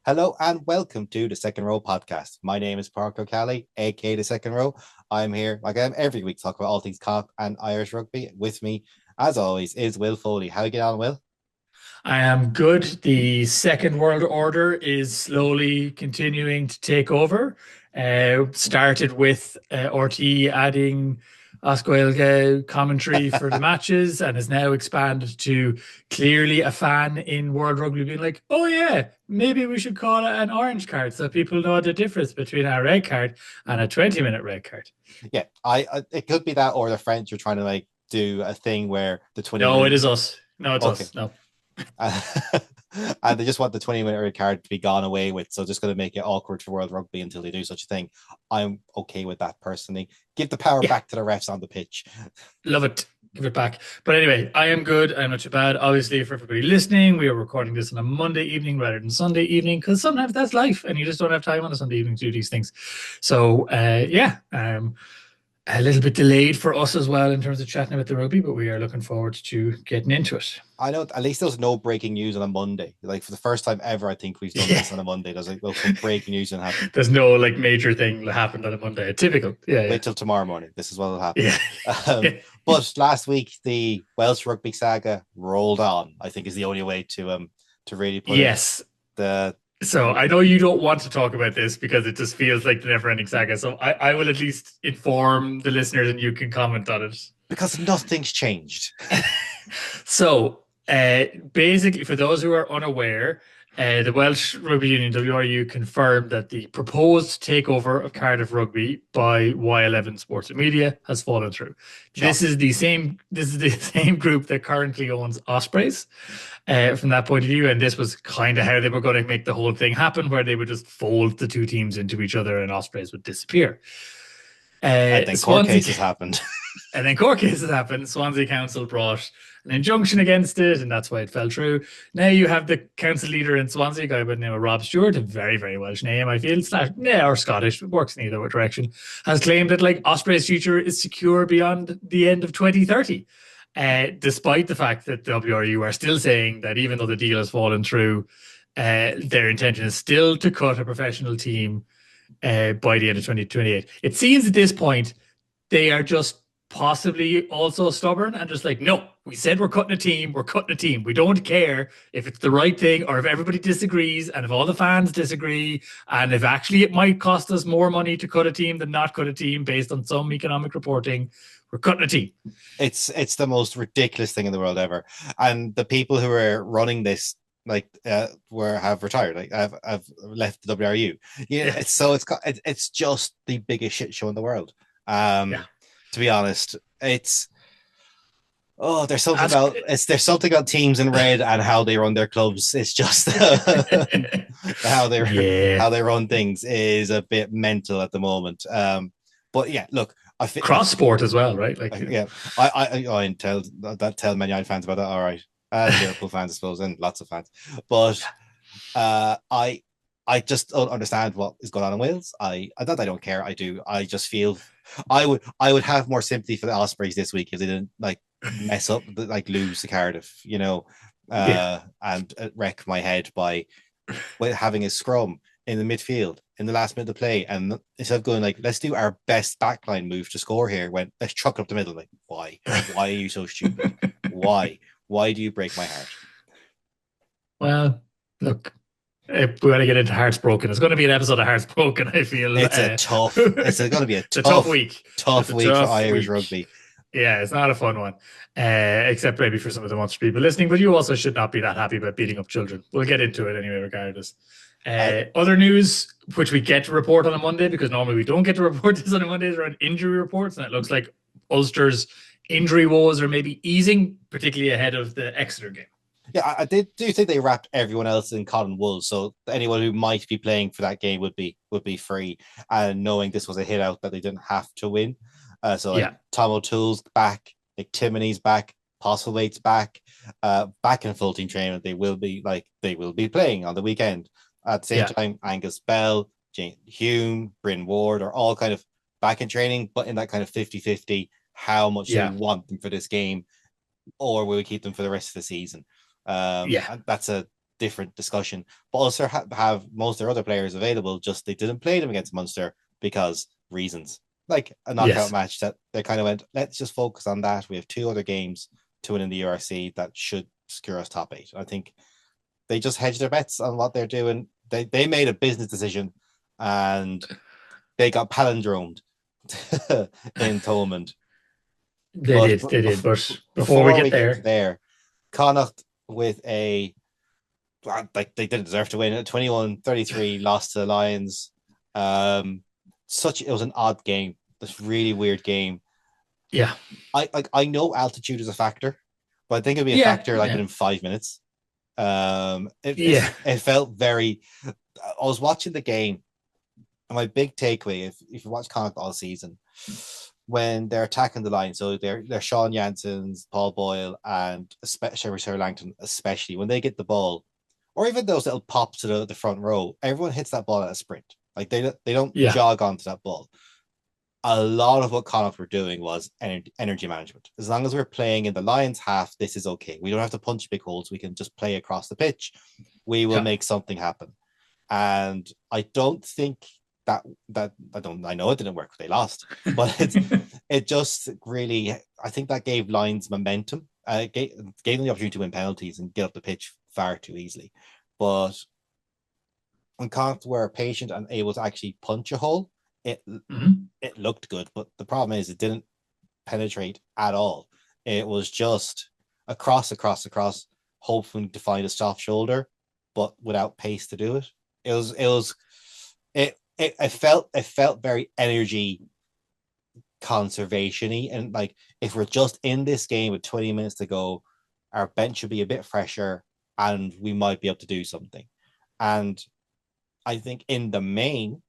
Hello and welcome to the Second Row podcast. My name is Parker O'Cally, aka the Second Row. I'm here, like I am every week, to talk about all things Connacht and Irish rugby. With me, as always, is Will Foley. How you get on, Will? I am good. The Second World Order is slowly continuing to take over. Started with RT adding Osgoilge commentary for the matches and has now expanded to clearly a fan in World Rugby being like, oh yeah, maybe we should call it an orange card so people know the difference between a red card and a 20-minute red card. Yeah, I it could be that, or the French are trying to like do a thing where the 20 No, it minute is us. No, it's okay. us. No. And they just want the 20-minute red card to be gone away with. So just going to make it awkward for World Rugby until they do such a thing. I'm okay with that personally. Give the power Yeah. back to the refs on the pitch. Love it. Give it back. But anyway, I am good. I'm not too bad. Obviously, for everybody listening, we are recording this on a Monday evening rather than Sunday evening because sometimes that's life and you just don't have time on a Sunday evening to do these things. So, a little bit delayed for us as well in terms of chatting about the rugby, but we are looking forward to getting into it. I know at least there's no breaking news on a Monday. Like for the first time ever, I think we've done Yeah. this on a Monday. There's like some breaking news and happen. There's no like major thing that happened on a Monday. Typical. Yeah, yeah. Wait till tomorrow morning. This is what will happen. Yeah. But last week the Welsh rugby saga rolled on. I think is the only way to really put it. Yes. The So I know you don't want to talk about this because it just feels like the never-ending saga. So I will at least inform the listeners and you can comment on it. because nothing's changed. So basically, for those who are unaware, the Welsh Rugby Union WRU confirmed that the proposed takeover of Cardiff Rugby by Y11 Sports and Media has fallen through. This Shocking. is the same. This is the same group that currently owns Ospreys. From that point of view, and this was kind of how they were going to make the whole thing happen, where they would just fold the two teams into each other, and Ospreys would disappear. And then court Swansea cases happened. and then court cases happened. Swansea Council brought an injunction against it, and that's why it fell through. Now you have the council leader in Swansea, a guy by the name of Rob Stewart, a very, very Welsh name, I feel, or Scottish, it works in either direction, has claimed that like Osprey's future is secure beyond the end of 2030. Despite the fact that the WRU are still saying that even though the deal has fallen through, their intention is still to cut a professional team by the end of 2028. It seems at this point they are just possibly also stubborn and just like, no, we said we're cutting a team, we're cutting a team. We don't care if it's the right thing or if everybody disagrees and if all the fans disagree and if actually it might cost us more money to cut a team than not cut a team based on some economic reporting. We're cutting a team. It's the most ridiculous thing in the world ever. And the people who are running this have retired, like have left the WRU. Yeah, it's just the biggest shit show in the world. Yeah. To be honest, there's something about teams in red and how they run their clubs. It's just Yeah. how they run things is a bit mental at the moment. But yeah, look, Cross sport as well, right? Like, yeah, I tell Man United fans about that. All right, Liverpool fans, I suppose, and lots of fans. But I just don't understand what is going on in Wales. I don't care. I do. I just feel I would have more sympathy for the Ospreys this week if they didn't like mess up, like lose to Cardiff, yeah. and wreck my head by having a scrum in the midfield in the last minute of play, and instead of going like, let's do our best backline move to score here, when let's chuck it up the middle. Like, why are you so stupid? Why do you break my heart? Well, look, if we want to get into Hearts Broken, it's going to be an episode of Hearts Broken, I feel. It's going to be a it's a tough week. Tough week for Irish rugby. Yeah, it's not a fun one, except maybe for some of the Munster people listening. But you also should not be that happy about beating up children. We'll get into it anyway, regardless. Other news, which we get to report on a Monday, because normally we don't get to report this on a Monday, is around injury reports, and it looks like Ulster's injury woes are maybe easing, particularly ahead of the Exeter game. Yeah, I do think they wrapped everyone else in cotton wool, so anyone who might be playing for that game would be free, and knowing this was a hit out that they didn't have to win. Tom O'Toole's back, Nick Timoney's back, Postlewaite's back, back in full team training. They will be playing on the weekend. At the same time, Angus Bell, Jane Hume, Bryn Ward are all kind of back in training, but in that kind of 50-50, how much do we want them for this game, or will we keep them for the rest of the season? And that's a different discussion. But Ulster have most of their other players available, just they didn't play them against Munster because reasons. Like a knockout match that they kind of went, let's just focus on that. We have 2 other games to win in the URC that should secure us top 8. I think they just hedged their bets on what they're doing. They made a business decision and they got palindromed in Thomond. They did. But before we get there, Connacht with a, like, they didn't deserve to win. A 21-33 loss to the Lions. It was an odd game. This really weird game. Yeah. I know altitude is a factor, but I think it'd be a factor in 5 minutes. It felt very. I was watching the game, and my big takeaway, if you watch Connacht all season, when they're attacking the line, so they're Sean Janssens, Paul Boyle, and especially Sir Langton, especially when they get the ball, or even those little pops to the front row, everyone hits that ball at a sprint. Like they don't jog onto that ball. A lot of what Connacht were doing was energy management. As long as we're playing in the Lions half, this is okay. We don't have to punch big holes. We can just play across the pitch. We will make something happen. And I don't think I know it didn't work. They lost, but it just really, I think that gave Lions momentum. Gave them the opportunity to win penalties and get up the pitch far too easily. But when Connacht were patient and able to actually punch a hole, it looked good, but the problem is it didn't penetrate at all. It was just across, hoping to find a soft shoulder, but without pace to do it. It felt very energy conservation-y, and like if we're just in this game with 20 minutes to go, our bench should be a bit fresher and we might be able to do something. And I think in the main,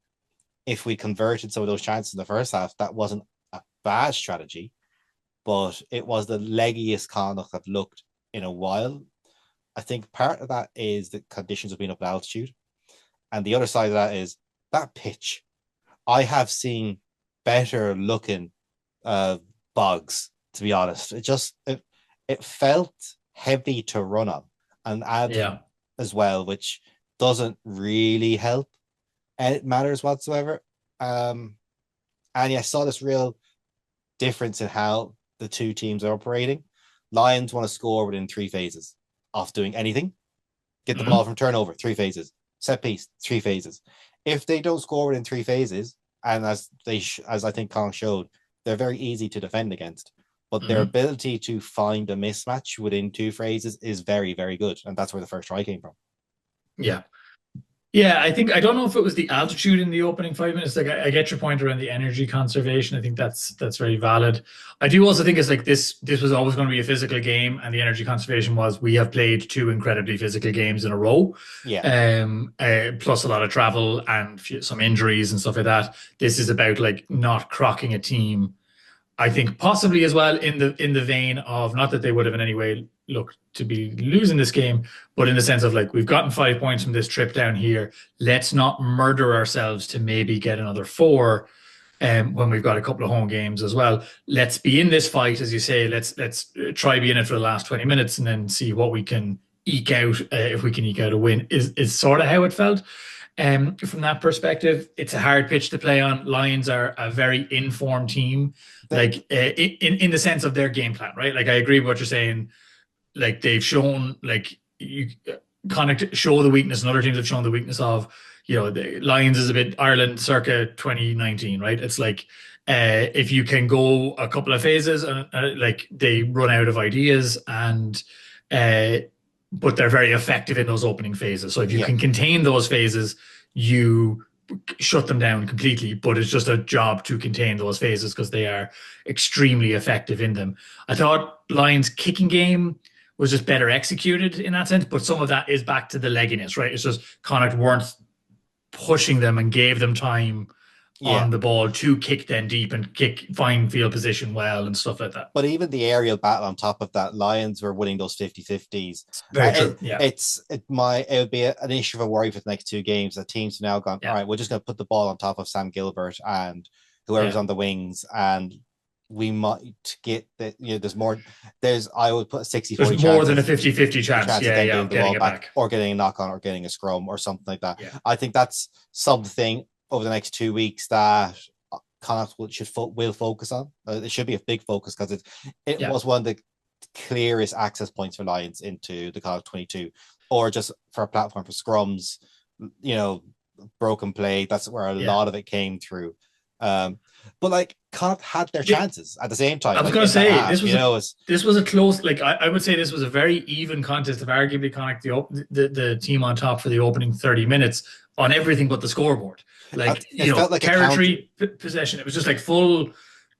if we converted some of those chances in the first half, that wasn't a bad strategy, but it was the leggiest Connacht I've looked in a while. I think part of that is the conditions of being up at altitude. And the other side of that is that pitch. I have seen better looking bogs, to be honest. It felt heavy to run on and add as well, which doesn't really help. It matters whatsoever. And I saw this real difference in how the two teams are operating. Lions want to score within 3 phases of doing anything. Get the ball from turnover, 3 phases. Set piece, 3 phases. If they don't score within 3 phases, and as I think Connacht showed, they're very easy to defend against. But their ability to find a mismatch within 2 phases is very, very good. And that's where the first try came from. Yeah. Yeah, I don't know if it was the altitude in the opening 5 minutes. Like I get your point around the energy conservation. I think that's very valid. I do also think it's like this was always going to be a physical game, and the energy conservation was we have played 2 incredibly physical games in a row. Yeah. Plus a lot of travel and some injuries and stuff like that. This is about like not crocking a team. I think possibly as well in the vein of, not that they would have in any way looked to be losing this game, but in the sense of like, we've gotten 5 points from this trip down here. Let's not murder ourselves to maybe get another 4 when we've got a couple of home games as well. Let's be in this fight, as you say. Let's try be in it for the last 20 minutes and then see what we can eke out. If we can eke out a win is sort of how it felt. From that perspective, it's a hard pitch to play on. Lions are a very informed team, like in the sense of their game plan, right? Like I agree with what you're saying. Like they've shown, like you kind of show the weakness, and other teams have shown the weakness of, the Lions is a bit Ireland circa 2019, right? It's like if you can go a couple of phases, and like they run out of ideas, and but they're very effective in those opening phases. So if you can contain those phases, you shut them down completely. But it's just a job to contain those phases because they are extremely effective in them. I thought Lions' kicking game was just better executed in that sense, but some of that is back to the legginess, right? It's just Connacht weren't pushing them and gave them time on the ball to kick then deep and find field position well and stuff like that. But even the aerial battle on top of that, Lions were winning those 50-50s. Very true. It would be an issue of a worry for the next 2 games. The teams have now gone, all right, we're just going to put the ball on top of Sam Gilbert and whoever's on the wings, and we might get that, there's more. I would put a 60 There's 40 more chance than a as 50-50 a chance. chance of Yeah, them yeah, getting of the getting ball it back back. or getting a knock on or getting a scrum or something like that. Yeah. I think that's something over the next 2 weeks that Connacht will focus on. It should be a big focus because it was one of the clearest access points for Lions into the Connacht 22, or just for a platform for scrums, broken play. That's where a lot of it came through. But like Connacht had their chances at the same time. I was Like going to in that say half, this was a close. Like I would say this was a very even contest of arguably Connacht the team on top for the opening 30 minutes on everything but the scoreboard. Like it felt like territory possession. It was just like full.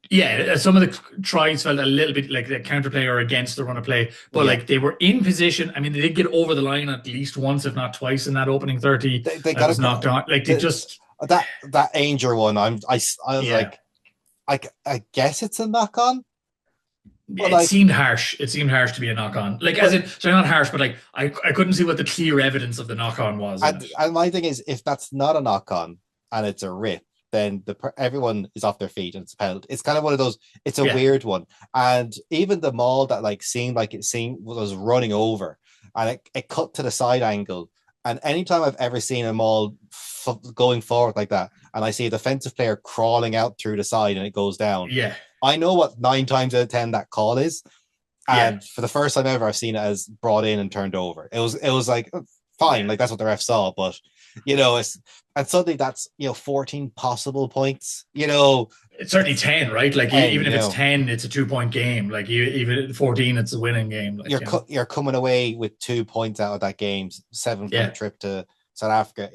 Yeah, some of the tries felt a little bit like the counterplay or against the run of play, but like they were in position. I mean, they did get over the line at least once, if not twice, in that opening 30. They That got was knocked on. Like they just that Ainger one. I was like, I guess it's a knock on, but it like seemed harsh. It seemed harsh to be a knock on. Like as in, sorry, not harsh, but like I couldn't see what the clear evidence of the knock on was. And my thing is, if that's not a knock on and it's a rip, then everyone is off their feet and it's a penalty. It's kind of one of those. It's a weird one, and even the maul that seemed like it was running over, and it cut to the side angle. And anytime I've ever seen a maul going forward like that, and I see a defensive player crawling out through the side and it goes down, I know what 9 times out of 10 that call is. And for the first time ever, I've seen it as brought in and turned over. It was like fine, like that's what the ref saw, but and suddenly that's 14 possible points. It's certainly 10, right? Like 10, even if it's 10, it's a 2-point game. Like even 14, it's a winning game. Like, you're coming away with 2 points out of that game, 7 from a trip to South Africa.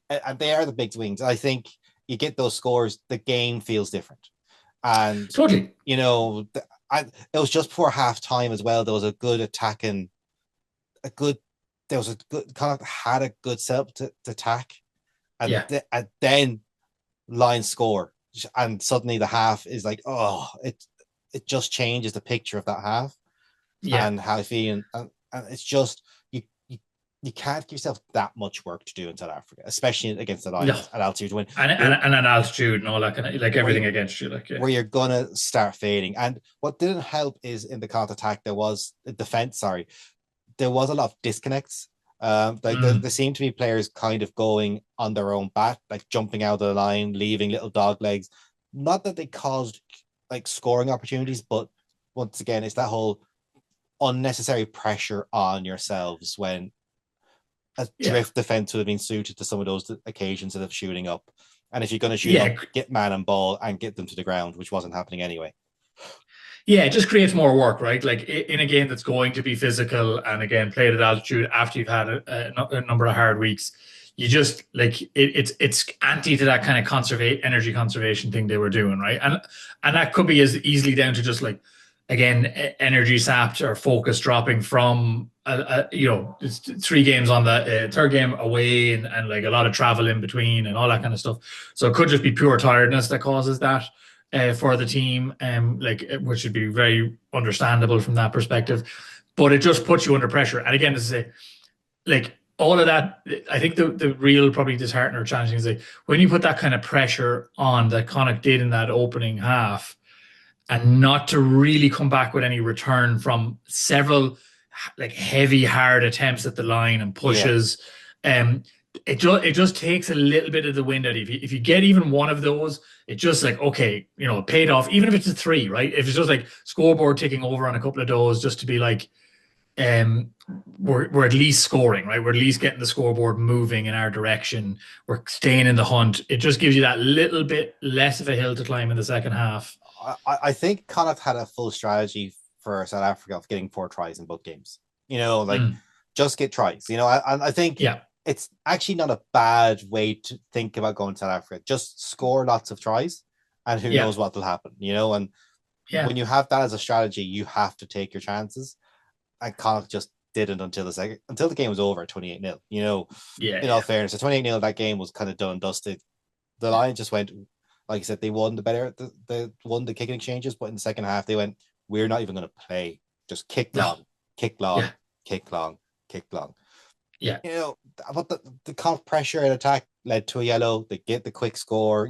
And they are the big swings. I think you get those scores, the game feels different. And totally, it was just before half time as well. There was a good attacking, there was a good kind of had a good setup to attack, and then Lions score, and suddenly the half is like, it just changes the picture of that half, and how I feel, and it's just you can't give yourself that much work to do in South Africa, especially against the Lions at altitude to win, and at altitude and all that kind of like everything against you, like where you're gonna start fading. And what didn't help is in the counter attack there was defense. Sorry, there was a lot of disconnects. There seemed to be players kind of going on their own bat, like jumping out of the line, leaving little dog legs. Not that they caused like scoring opportunities, but once again, it's that whole unnecessary pressure on yourselves when a drift defense would have been suited to some of those occasions of shooting up. And if you're going to shoot up, get man and ball and get them to the ground, which wasn't happening anyway. Yeah, it just creates more work, right? Like in a game that's going to be physical and again played at altitude after you've had a number of hard weeks, you just like it's anti to that kind of energy conservation thing they were doing, right? And that could be as easily down to just like again energy sapped or focus dropping from it's 3 games on the third game away and like a lot of travel in between and all that kind of stuff. So it could just be pure tiredness that causes that. For the team, which would be very understandable from that perspective, but it just puts you under pressure. And again, to say, like all of that, I think the real probably disheartening or challenging is like when you put that kind of pressure on that Connacht did in that opening half, and not to really come back with any return from several like heavy, hard attempts at the line and pushes. It just takes a little bit of the wind out. If you get even one of those, it's just like, okay, it paid off, even if it's a 3, right? If it's just like scoreboard ticking over on a couple of those just to be like, we're at least scoring, right? We're at least getting the scoreboard moving in our direction. We're staying in the hunt. It just gives you that little bit less of a hill to climb in the second half. I think Connacht had a full strategy for South Africa of getting 4 tries in both games. Just get tries. I think it's actually not a bad way to think about going to South Africa. Just score lots of tries, and who knows what will happen. And when you have that as a strategy, you have to take your chances. And Connacht just didn't until the game was over at 28-0. In all fairness, the 28-0 that game was kind of done and dusted. The Lions just went, like I said, they won they won the kicking exchanges, but in the second half they went, we're not even going to play. Just kick long, kick long, kick long, kick long. Yeah. But the Connacht pressure and attack led to a yellow. They get the quick score.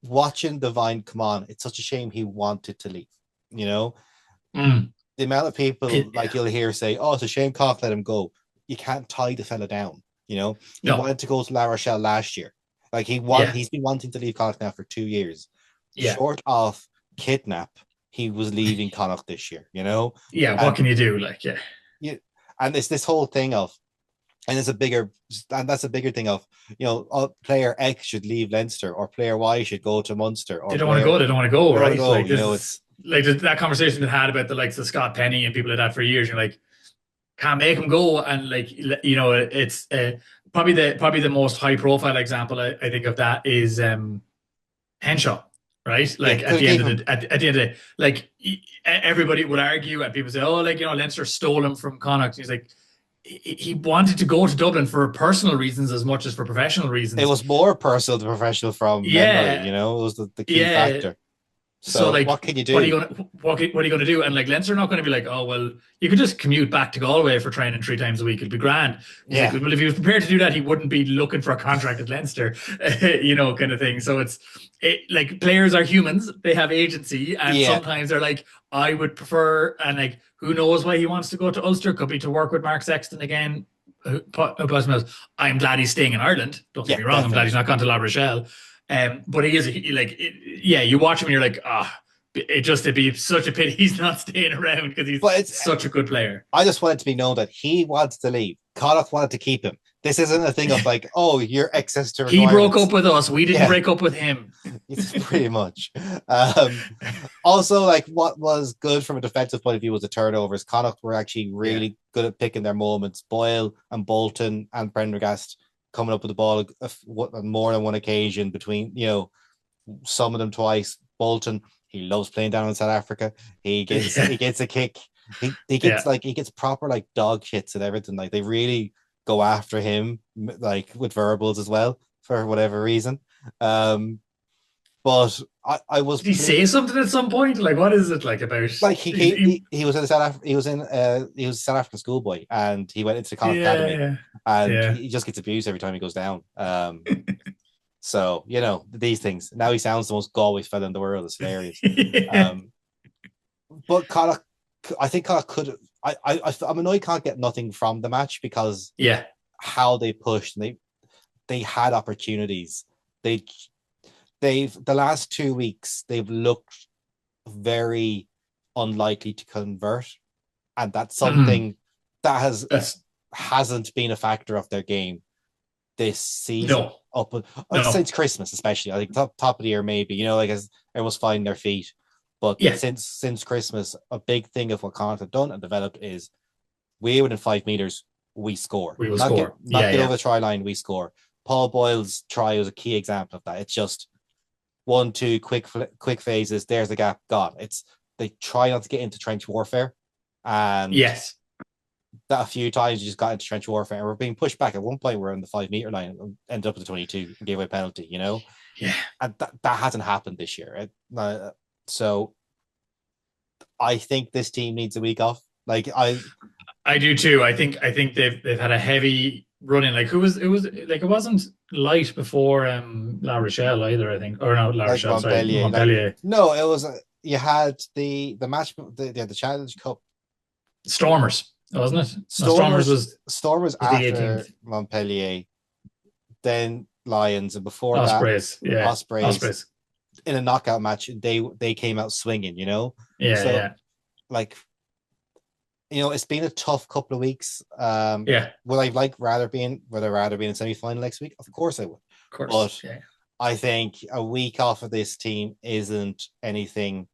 watching Divine come on, it's such a shame he wanted to leave. You know, Mm. the amount of people Yeah. you'll hear say, "Oh, it's a shame Cock let him go." You can't tie the fella down. You know, he No. wanted to go to La Rochelle last year. Like Yeah. he's been wanting to leave Connacht now for 2 years. Yeah. Short of kidnap, he was leaving Connacht this year. You know, Yeah. What and can you do? Like, yeah. you and it's this whole thing of, and that's a bigger thing of, player X should leave Leinster, or player Y should go to Munster, They or don't want to go. player They don't want to go. they want to Right. go. Like You this know, is it's like that conversation been had about the likes of Scott Penny and people like that for years. You're like, can't make him go, and like it's probably the most high profile example I think of that is Henshaw, right? yeah, Like at couldn't the end keep of him. at the end of the day, like everybody would argue, and people say, oh, like Leinster stole him from Connacht. He's like, he wanted to go to Dublin for personal reasons as much as for professional It reasons. was more personal to professional from memory. Yeah, You know, it was the key yeah. factor. So So what like, can you what are do? you gonna what are you gonna do? And like Leinster are not gonna be like, oh well, you could just commute back to Galway for training 3 times a week. It'd be grand. He's like, Yeah, well, if he was prepared to do that, he wouldn't be looking for a contract at Leinster, kind of thing. So like players are humans; they have agency, and yeah. sometimes they're like, I would prefer, and like, who knows why he wants to go to Ulster? Could be to work with Mark Sexton again. I'm glad he's staying in Ireland. Don't get Yeah, me wrong. I'm glad definitely. he's not gone to La Rochelle. But he is yeah. You watch him and you're like, it'd be such a pity he's not staying around because he's But such a good player. I just wanted to be known that he wants to leave. Connacht wanted to keep him. This isn't a thing of like, oh, you're excess to He broke requirements. up with us. We didn't Yeah, break up with him. it's pretty much. Also, like, what was good from a defensive point of view was the turnovers. Connacht were actually Yeah. really good at picking their moments. Boyle and Bolton and Prendergast coming up with the ball on more than one occasion, between, some of them twice. Bolton, he loves playing down in South Africa. Yeah. He gets a kick. Yeah. He gets proper like dog shits and everything. Like, they really go after him, like, with verbals as well, for whatever reason. But I was Did he say something at some point? Like, what is it like about? like, he was in he was a South African schoolboy, and he went into the Connacht Yeah, Academy, yeah, and yeah. he just gets abused every time he goes down. So, these things. Now he sounds the most Galway fella in the world. It's hilarious. Yeah. Um, but Connacht, I think Connacht could. I'm annoyed Connacht get nothing from the match, because Yeah. how they pushed, and they had opportunities. The last 2 weeks they've looked very unlikely to convert, and that's Mm. something that That's hasn't been a factor of their game this season, no, up no. since Christmas, especially. I think top of the year, maybe, like, as everyone's finding their feet. But Yeah. since Christmas, a big thing of what Connacht have done and developed is, we within 5 meters, we score. We will Not score. not Yeah, get yeah. over the try line, we score. Paul Boyle's try was a key example of that. It's just 1-2 quick phases. There's the gap. God, they try not to get into trench warfare, and Yes. that a few times you just got into trench warfare, and we're being pushed back. At one point, we're on the 5 meter line and ended up at the 22 and gave away a penalty. Yeah. And that hasn't happened this year. So I think this team needs a week off. Like, I do too. I think they've had a heavy run in. Like, it wasn't light before La Rochelle either, I think. Or no, La like Rochelle, sorry, Montpellier. Like, Montpellier. no, it was you had the match, the Challenge Cup. Stormers, wasn't it? No, Stormers Stormers was the after 18th. Montpellier, then Lions, and before that Ospreys, yeah. Ospreys. Ospreys. In a knockout match, they came out swinging. Yeah, So, yeah. like, it's been a tough couple of weeks. Yeah, Would I rather be in semi-final next week? Of course I would. of course. But Yeah. I think a week off of this team isn't anything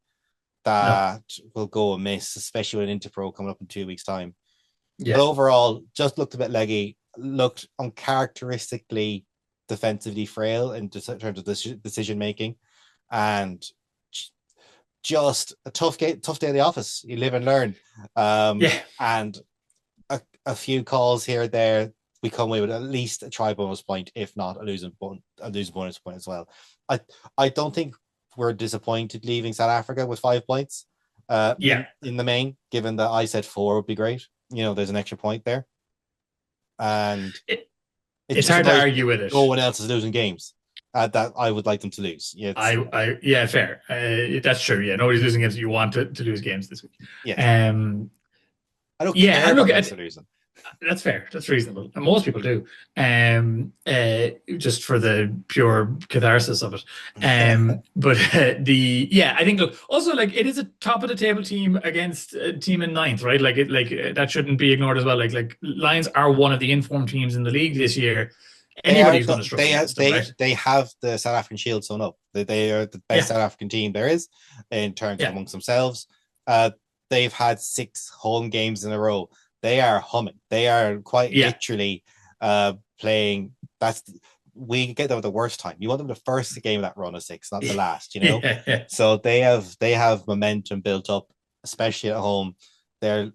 No. that will go amiss, especially with an interpro coming up in 2 weeks' time. But Yeah. overall, just looked a bit leggy, looked uncharacteristically defensively frail in terms of decision making, and just a tough day at the office. You live and learn. Yeah. And a few calls here or there, we come away with at least a try bonus point, if not a losing bonus point as well. I don't think we're disappointed leaving South Africa with 5 points. Yeah. In the main, given that I said 4 would be great. There's an extra point there, and It's hard to argue with it. no one else is losing games. that I would like them to lose. Yeah, fair. That's true. Yeah, nobody's losing games. You want to lose games this week. Yeah. I don't Yeah, care and about look, Leinster losing. that's fair. That's reasonable. And most people do. Just for the pure catharsis of it. But I think look, also like it is a top of the table team against a team in ninth, right? That shouldn't be ignored as well. Like Lions are one of the informed teams in the league this year. Anybody's going to struggle against them, right? They have the South African Shield sewn up. They are the best South African team there is in terms of amongst themselves. They've had 6 home games in a row. They are humming. They are quite literally playing. We get them at the worst time. You want them the first game of that run of 6, not the last. So they have momentum built up, especially at home. They're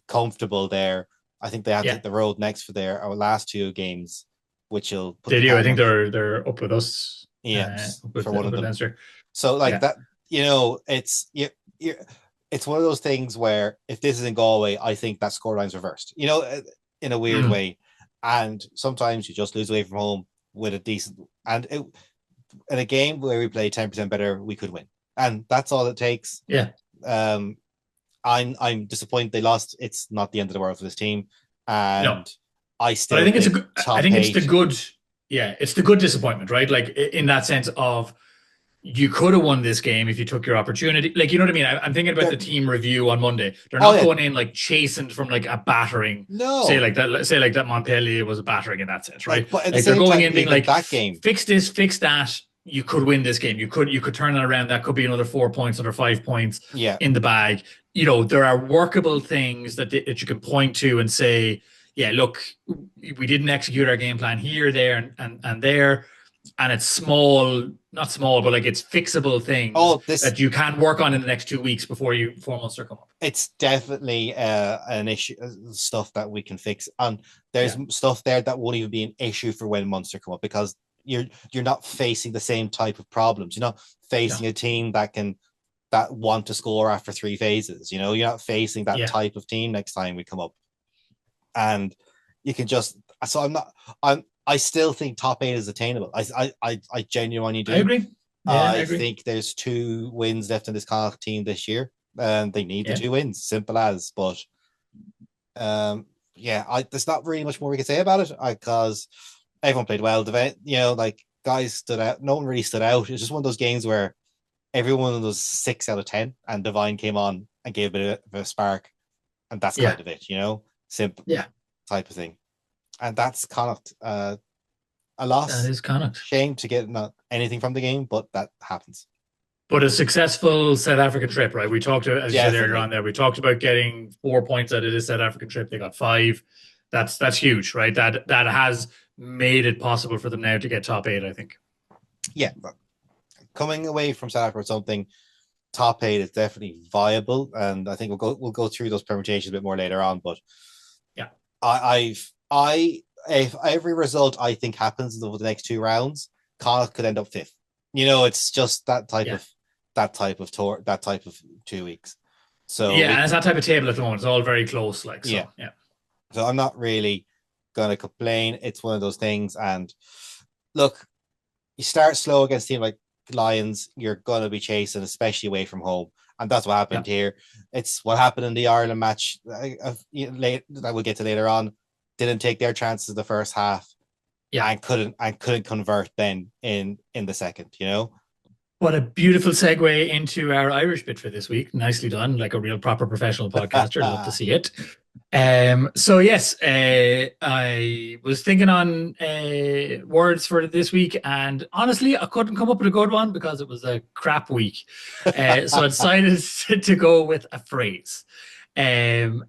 comfortable there. I think they have to hit the road next for our last 2 games, which will put they do. I think they're up with us. For one of them. Leinster. So that, it's one of those things where if this is in Galway, I think that scoreline's reversed, in a weird way. And sometimes you just lose away from home with a decent, in a game where we play 10% better, we could win. And that's all it takes. Yeah. I'm disappointed they lost. It's not the end of the world for this team. And no. I think it's the good disappointment, right? Like in that sense of, you could have won this game if you took your opportunity. Like, you know what I mean? I'm thinking about the team review on Monday. They're not going in like chastened from like a battering. No. Say like that Montpellier was a battering in that sense, right? But they're going in being like, that game. Fix this, fix that. You could win this game. You could turn it around. That could be another 4 points, another 5 points in the bag. There are workable things that you can point to and say, yeah, look, we didn't execute our game plan here, there, and there. And it's not small, but like it's fixable things that you can work on in the next 2 weeks before Munster come up. It's definitely an issue, stuff that we can fix. And there's stuff there that won't even be an issue for when Munster come up, because you're not facing the same type of problems. You're not facing a team that want to score after 3 phases. You're not facing that type of team next time we come up. And you can just. So I still think top 8 is attainable. I genuinely do. I agree. I agree. Think there's 2 wins left in this Connacht team this year, and they need the 2 wins. Simple as. But there's not really much more we can say about it, because everyone played well. Guys stood out. No one really stood out. It's just one of those games where everyone was 6 out of 10, and Divine came on and gave a bit of a spark, and that's kind of it. Simple type of thing. And that's Connacht. A loss. That is Connacht. Shame to get not anything from the game, but that happens. But a successful South African trip, right? We talked about, as you said earlier on there, we talked about getting 4 points out of this South African trip. They got 5. That's huge, right? That has made it possible for them now to get top 8, I think. Yeah. Coming away from South Africa with something, top 8 is definitely viable. And I think we'll go through those permutations a bit more later on. But if every result I think happens over the next 2 rounds, Connacht could end up 5th. It's just that type of tour, that type of 2 weeks. So and it's that type of table at the moment. It's all very close. So I'm not really gonna complain. It's one of those things. And look, you start slow against a team like Lions, you're gonna be chasing, especially away from home. And that's what happened here. It's what happened in the Ireland match that we'll get to later on. Didn't take their chances the first half, and couldn't convert then in the second. What a beautiful segue into our Irish bit for this week. Nicely done, like a real proper professional podcaster. Love to see it. So yes, I was thinking on words for this week, and honestly, I couldn't come up with a good one because it was a crap week. So I decided to go with a phrase. And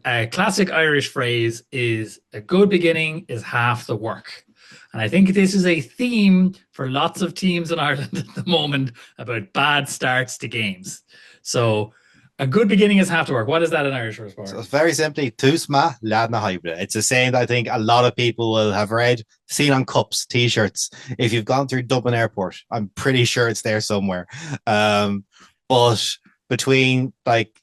a classic Irish phrase is, a good beginning is half the work. And I think this is a theme for lots of teams in Ireland at the moment about bad starts to games. So a good beginning is half the work. What is that in Irish for? So it's very simply, Tusma Ladna Hybrid. It's a saying that I think a lot of people will have read, seen on cups, t-shirts. If you've gone through Dublin Airport, I'm pretty sure it's there somewhere. But between like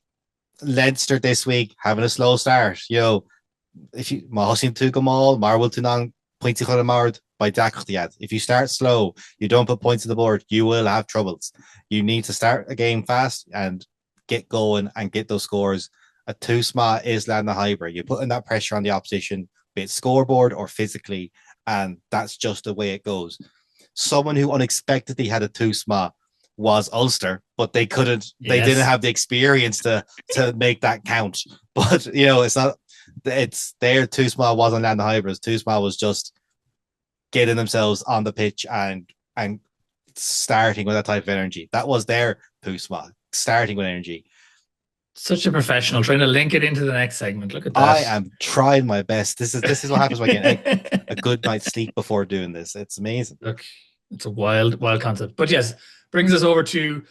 Leinster this week having a slow start, if you Mahosin to Gamal, Marwell to Non, Pointy Mar, by Dacortiad. If you start slow, you don't put points on the board, you will have troubles. You need to start a game fast and get going and get those scores. A two smart is land the hybrid. You're putting that pressure on the opposition, be it scoreboard or physically, and that's just the way it goes. Someone who unexpectedly had a two smart was Ulster, but they couldn't. They didn't have the experience to make that count. But it's not. It's their two small wasn't land the hybrids. Two small was just getting themselves on the pitch and starting with that type of energy. That was their two small, starting with energy. Such a professional, trying to link it into the next segment. Look at that. I am trying my best. This is what happens when I get a good night's sleep before doing this. It's amazing. Look, it's a wild concept. But yes, brings us over to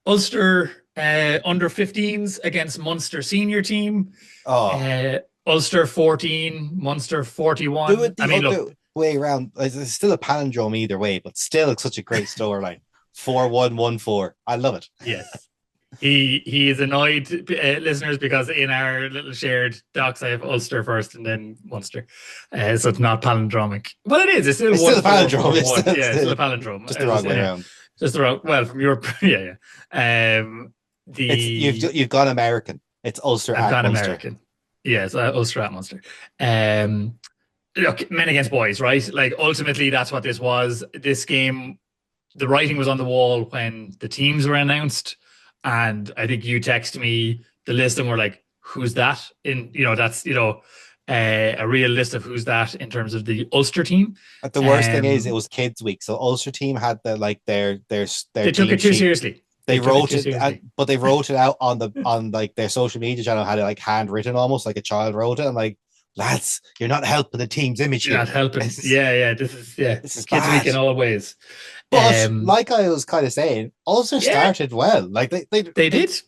Ulster under 15s against Munster senior team. Ulster 14, Munster 41. Do it the other way around. It's still a palindrome either way, but still it's such a great storyline. 4-1-1-4. I love it. Yes. He is annoyed, listeners, because in our little shared docs I have Ulster first and then Munster, so it's not palindromic. Well, it is. It's still a palindrome. It's still a palindrome. Just the wrong way around. Just the wrong. Well, from Europe, yeah. You've gone American. It's Ulster at Munster. American. Yes, Ulster at Munster. Look, men against boys, right? Like ultimately, that's what this was. This game, the writing was on the wall when the teams were announced. And I think you text me the list and we're like, who's that? That's a real list of who's that in terms of the Ulster team. The worst thing is it was Kids Week. So Ulster team had their they took it too seriously. They wrote it, but they wrote it out on their social media channel, had it handwritten almost like a child wrote it. I'm like, lads, you're not helping the team's image. You're not helping. This is Kids Week in all ways. But like I was kind of saying, Ulster started well. Like they did.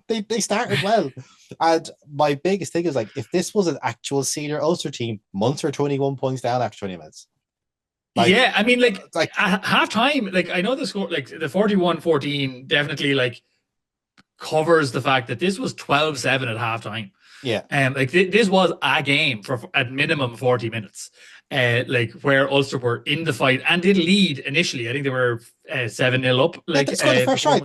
They started well. And my biggest thing is if this was an actual senior Ulster team, Munster 21 points down after 20 minutes. At half time, I know the score, the 41-14 definitely covers the fact that this was 12-7 at half time. Yeah. This was a game for at minimum 40 minutes. Where Ulster were in the fight and did lead initially. I think they were 7-0 up. They scored the first right.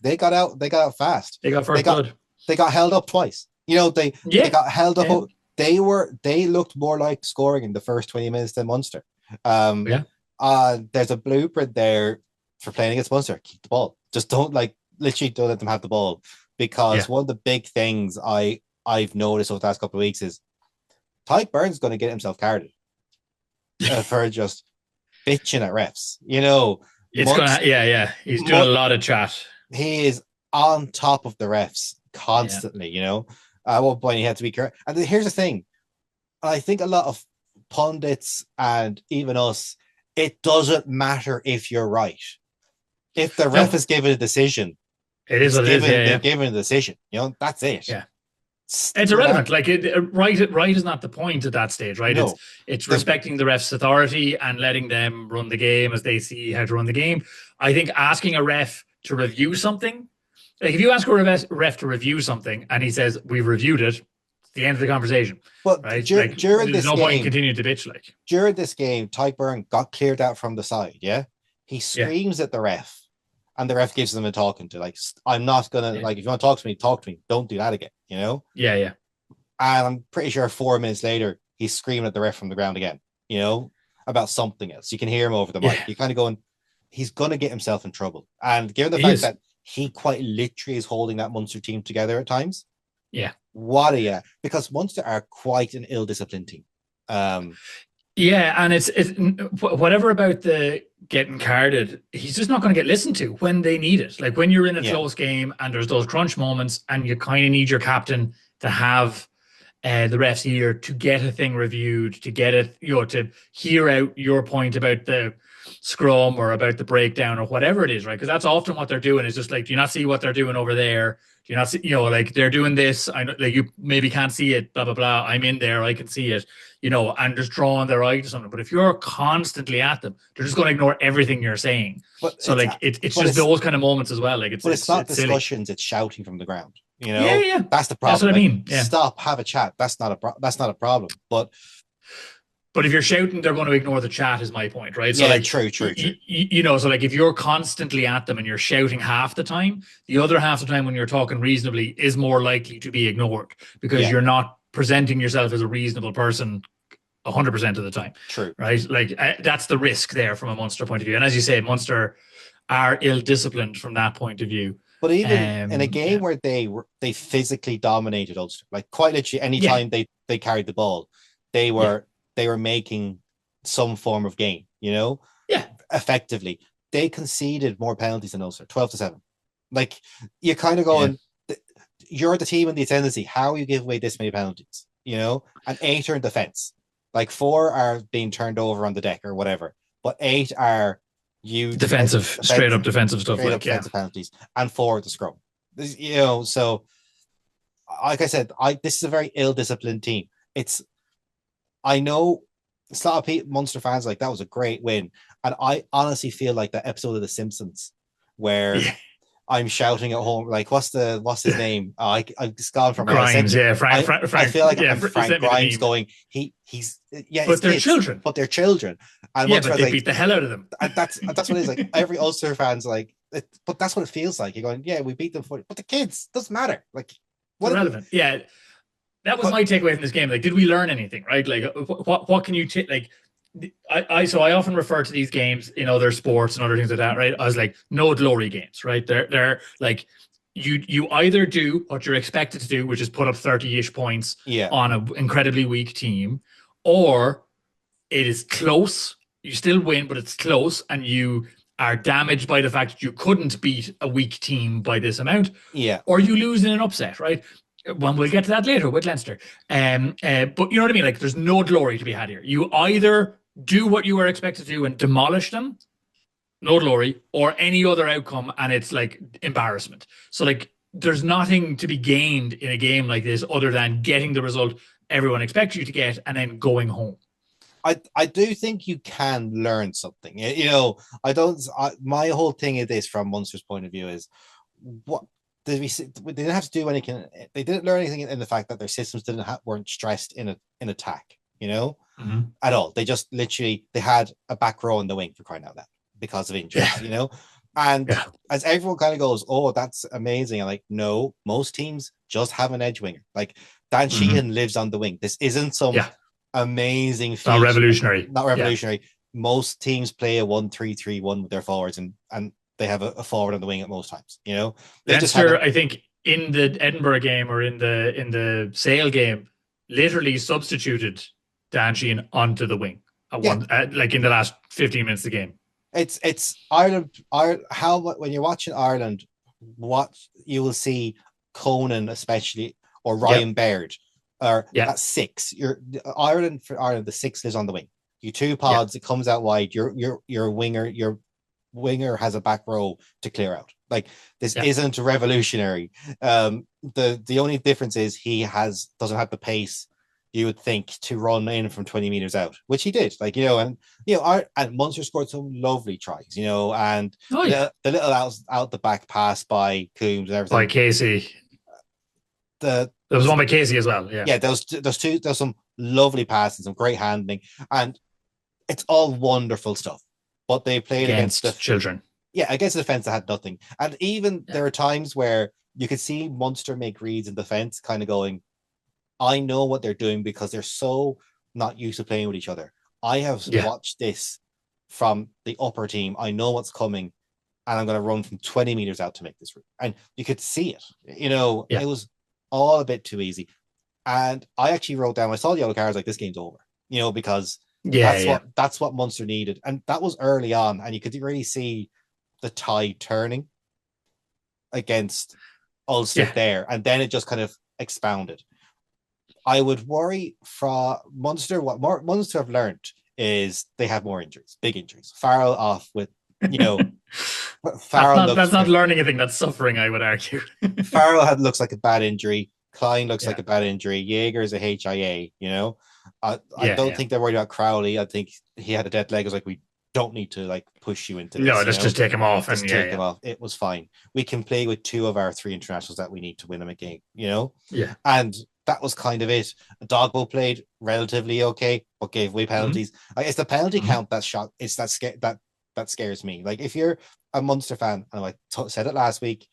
They got out fast. They got first blood. They got held up twice. They got held up. Yeah. They looked more like scoring in the first 20 minutes than Munster. There's a blueprint there for playing against Munster. Keep the ball. Just don't literally don't let them have the ball, because one of the big things I've noticed over the last couple of weeks is Tyke Burns is going to get himself carded for just bitching at refs. He's doing a lot of chat. He is on top of the refs constantly. At one point he had to be correct. And here's the thing: I think a lot of pundits and even us, it doesn't matter if you're right. If the ref is given a decision, it is what it is. They're given a decision. That's it. Yeah. It's irrelevant. Right is not the point at that stage, right? No. It's respecting the ref's authority and letting them run the game as they see how to run the game. I think asking a ref to review something, if you ask a ref to review something and he says, we've reviewed it, it's the end of the conversation. But right? During this no game, point in continuing to bitch. During this game, Tyke Byrne got cleared out from the side, He screams at the ref. And the ref gives them a talking to, I'm not gonna if you want to talk to me. Don't do that again, Yeah. And I'm pretty sure 4 minutes later he's screaming at the ref from the ground again, about something else. You can hear him over the mic. You're kind of going, he's gonna get himself in trouble. And given the fact that he quite literally is holding that Munster team together at times, because Munster are quite an ill-disciplined team. And it's whatever about the getting carded, he's just not going to get listened to when they need it. When you're in a close game and there's those crunch moments and you kind of need your captain to have the ref's ear to get a thing reviewed, to get it, to hear out your point about the scrum or about the breakdown or whatever it is, right? Because that's often what they're doing is just do you not see what they're doing over there? Do you not see, they're doing this. I know, you maybe can't see it, blah, blah, blah. I'm in there. I can see it, and just drawing their eye to something. But if you're constantly at them, they're just going to ignore everything you're saying. But so it's just those kind of moments as well. It's not discussions. Silly. It's shouting from the ground. Yeah. That's the problem. That's what I mean. Yeah. Stop, have a chat. That's not a problem. But But if you're shouting, they're going to ignore the chat, is my point, right? So Yeah, like, true. so like if you're constantly at them and you're shouting half the time, the other half the time when you're talking reasonably is more likely to be ignored because Yeah, you're not presenting yourself as a reasonable person 100% of the time, true. right? Like that's the risk there from a Munster point of view. And as you say, Munster are ill-disciplined from that point of view. But even in a game Yeah, where they physically dominated Ulster, like quite literally, yeah, anytime they carried the ball, they yeah, were they were making some form of gain. yeah. Effectively, they conceded more penalties than Ulster, 12-7. Like you're kind of Yeah. going, you're the team in the ascendancy. How you give away this many penalties? And 8 are in defense. Like 4 are being turned over on the deck or whatever, but 8 are huge Straight up defensive stuff. straight up Like, yeah, defensive penalties, and 4 at the scrum. So like I said, this is a very ill-disciplined team. I know a lot of Munster fans like that was a great win, and I honestly feel like that episode of The Simpsons where yeah. I'm shouting at home, like, what's his name? I've just gone from I sent Grimes, you. yeah, I feel like yeah, I'm he Frank sent me the Grimes meme. going, he's it's But they're kids, children. but they're children. And Yeah, Munster but fans they like, beat the hell out of them. and that's what it is. Like every Ulster fan's like, but that's what it feels like. You're going, yeah, we beat them but the kids doesn't matter. Like, It's irrelevant. Yeah, that was but my takeaway from this game. Like, did we learn anything? Right? Like, what can you take? Like, I often refer to these games in other sports and other things like that. Right? As like no glory games. Right? They're like you either do what you're expected to do, which is put up 30-ish points yeah, on an incredibly weak team, or it is close. You still win, but it's close, and you are damaged by the fact that you couldn't beat a weak team by this amount, yeah. or you lose in an upset, right? Well, we'll get to that later with Leinster. But you know what I mean? Like, there's no glory to be had here. You either do what you were expected to do and demolish them, no glory, or any other outcome, and it's like embarrassment. So, like, there's nothing to be gained in a game like this other than getting the result everyone expects you to get and then going home. I do think you can learn something. I don't. My whole thing of this, from Munster's point of view, is what did we? They didn't have to do anything. They didn't learn anything in the fact that their systems weren't stressed in attack. At all. They just literally they had a back row in the wing, for crying out loud, because of injuries. And as everyone kind of goes, oh, that's amazing. I'm like, no, most teams just have an edge winger. Like Dan Sheehan lives on the wing. This isn't some amazing feat. Not revolutionary. Not revolutionary. Most teams play a 1-3-3-1 with their forwards, and they have a forward on the wing at most times. Leinster, I think, in the Edinburgh game or in the Sale game, literally substituted Dan Sheehan onto the wing like in the last 15 minutes of the game. It's Ireland. How when you're watching Ireland, what you will see Conan especially, or Ryan Baird, or at 6. Ireland, the 6 lives on the wing. You 2 pods, it comes out wide. Your winger has a back row to clear out. Like, this isn't revolutionary. The only difference is he doesn't have the pace you would think to run in from 20 meters out, which he did. Like, and Munster scored some lovely tries, and the little out the back pass by Coombs and everything. By Casey. There was one by Casey as well. Yeah. Yeah, there's some lovely passes, some great handling, and it's all wonderful stuff. But they played against the children. Yeah, against the defense that had nothing. And even there are times where you could see Munster make reads in defense, kind of going, I know what they're doing because they're so not used to playing with each other. I have watched this from the upper team. I know what's coming, and I'm going to run from 20 meters out to make this route. And you could see it. It was all a bit too easy. And I actually wrote down, I saw the yellow cards, like, this game's over, because that's what Munster needed. And that was early on, and you could really see the tide turning against Ulster there. And then it just kind of expounded. I would worry for Munster. What Munster have learned is they have more injuries, big injuries. Farrell off with, Farrell. That's not learning anything. That's suffering, I would argue. Farrell looks like a bad injury. Klein looks like a bad injury. Jaeger is a HIA. I don't think they're worried about Crowley. I think he had a dead leg. I was like, we don't need to like push you into this. No, let's just take him off. Just take him off. It was fine. We can play with 2 of our 3 internationals that we need to win them a game. Yeah, and that was kind of it. Dogbo played relatively okay, but gave away penalties. It's the penalty count that shot. It's that scares me. Like if you're a Munster fan, and I said it last week,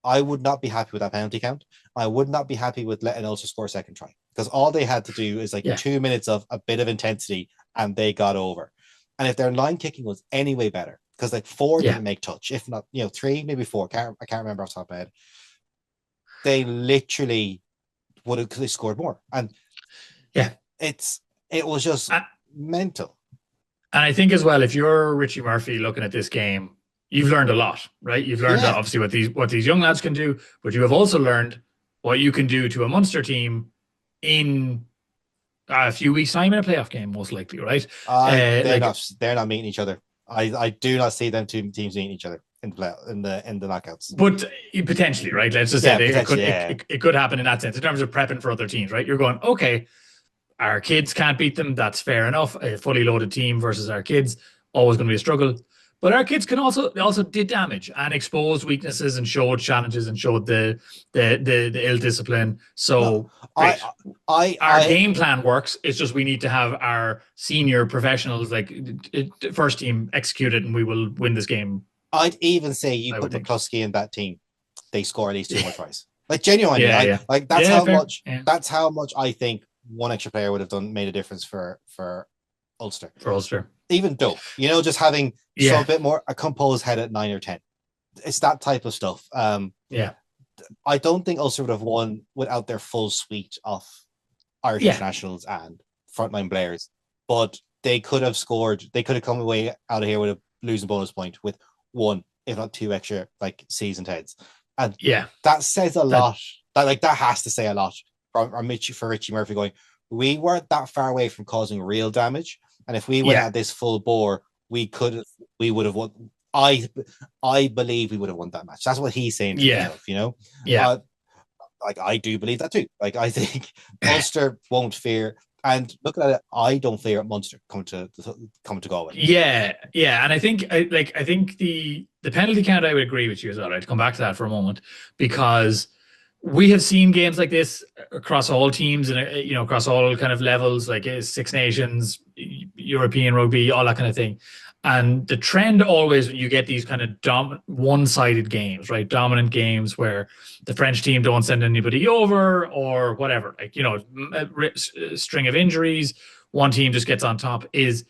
I would not be happy with that penalty count. I would not be happy with letting Ulster score a second try, because all they had to do is 2 minutes of a bit of intensity and they got over. And if their line kicking was any way better, because 4 didn't make touch, if not 3, maybe 4. I can't remember off the top of my head. They literally would have scored more. And it was just mental. And I think as well, if you're Richie Murphy looking at this game, you've learned a lot, right? You've learned obviously what these young lads can do, but you have also learned what you can do to a Munster team in a few weeks' time in a playoff game, most likely, right? They're not meeting each other. I do not see them 2 teams meeting each other in the knockouts. But potentially, right? Let's just say it could happen in that sense, in terms of prepping for other teams, right? You're going, okay, our kids can't beat them. That's fair enough. A fully loaded team versus our kids, always going to be a struggle. But our kids can also did damage and exposed weaknesses and showed challenges and showed the ill discipline. So our game plan works. It's just we need to have our senior professionals, first team, execute it, and we will win this game. I'd even say you put McCluskey in that team, they score at least 2 more tries. Genuinely, that's how much I think one extra player would have made a difference for Ulster. For Ulster. Even though, just having a bit more a composed head at 9 or 10. It's that type of stuff. I don't think Ulster would have won without their full suite of Irish internationals and frontline players. But they could have scored. They could have come away out of here with a losing bonus point with 1, if not 2 extra seasoned heads. And that says a lot. That has to say a lot for Richie Murphy going, we weren't that far away from causing real damage. And if we went at this full bore, we would have won. I believe we would have won that match. That's what he's saying to himself, Yeah. I do believe that too. I think Munster won't fear. And looking at it, I don't fear Munster coming to Galway. Yeah. And I think the penalty count, I would agree with you as well. I'd come back to that for a moment, because we have seen games like this across all teams and across all kind of levels, like Six Nations, European rugby, all that kind of thing. And the trend always, when you get these kind of one-sided games, right? Dominant games where the French team don't send anybody over or whatever, a string of injuries, one team just gets on top, is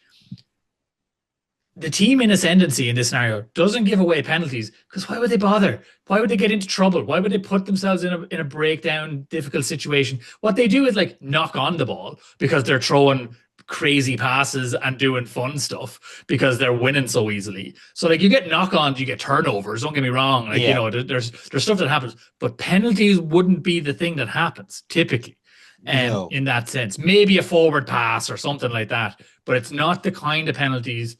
the team in ascendancy in this scenario doesn't give away penalties, because why would they bother? Why would they get into trouble? Why would they put themselves in a breakdown, difficult situation? What they do is knock on the ball, because they're throwing crazy passes and doing fun stuff because they're winning so easily. So you get knock-ons, you get turnovers. Don't get me wrong. There's stuff that happens, but penalties wouldn't be the thing that happens typically. No. In that sense, maybe a forward pass or something like that, but it's not the kind of penalties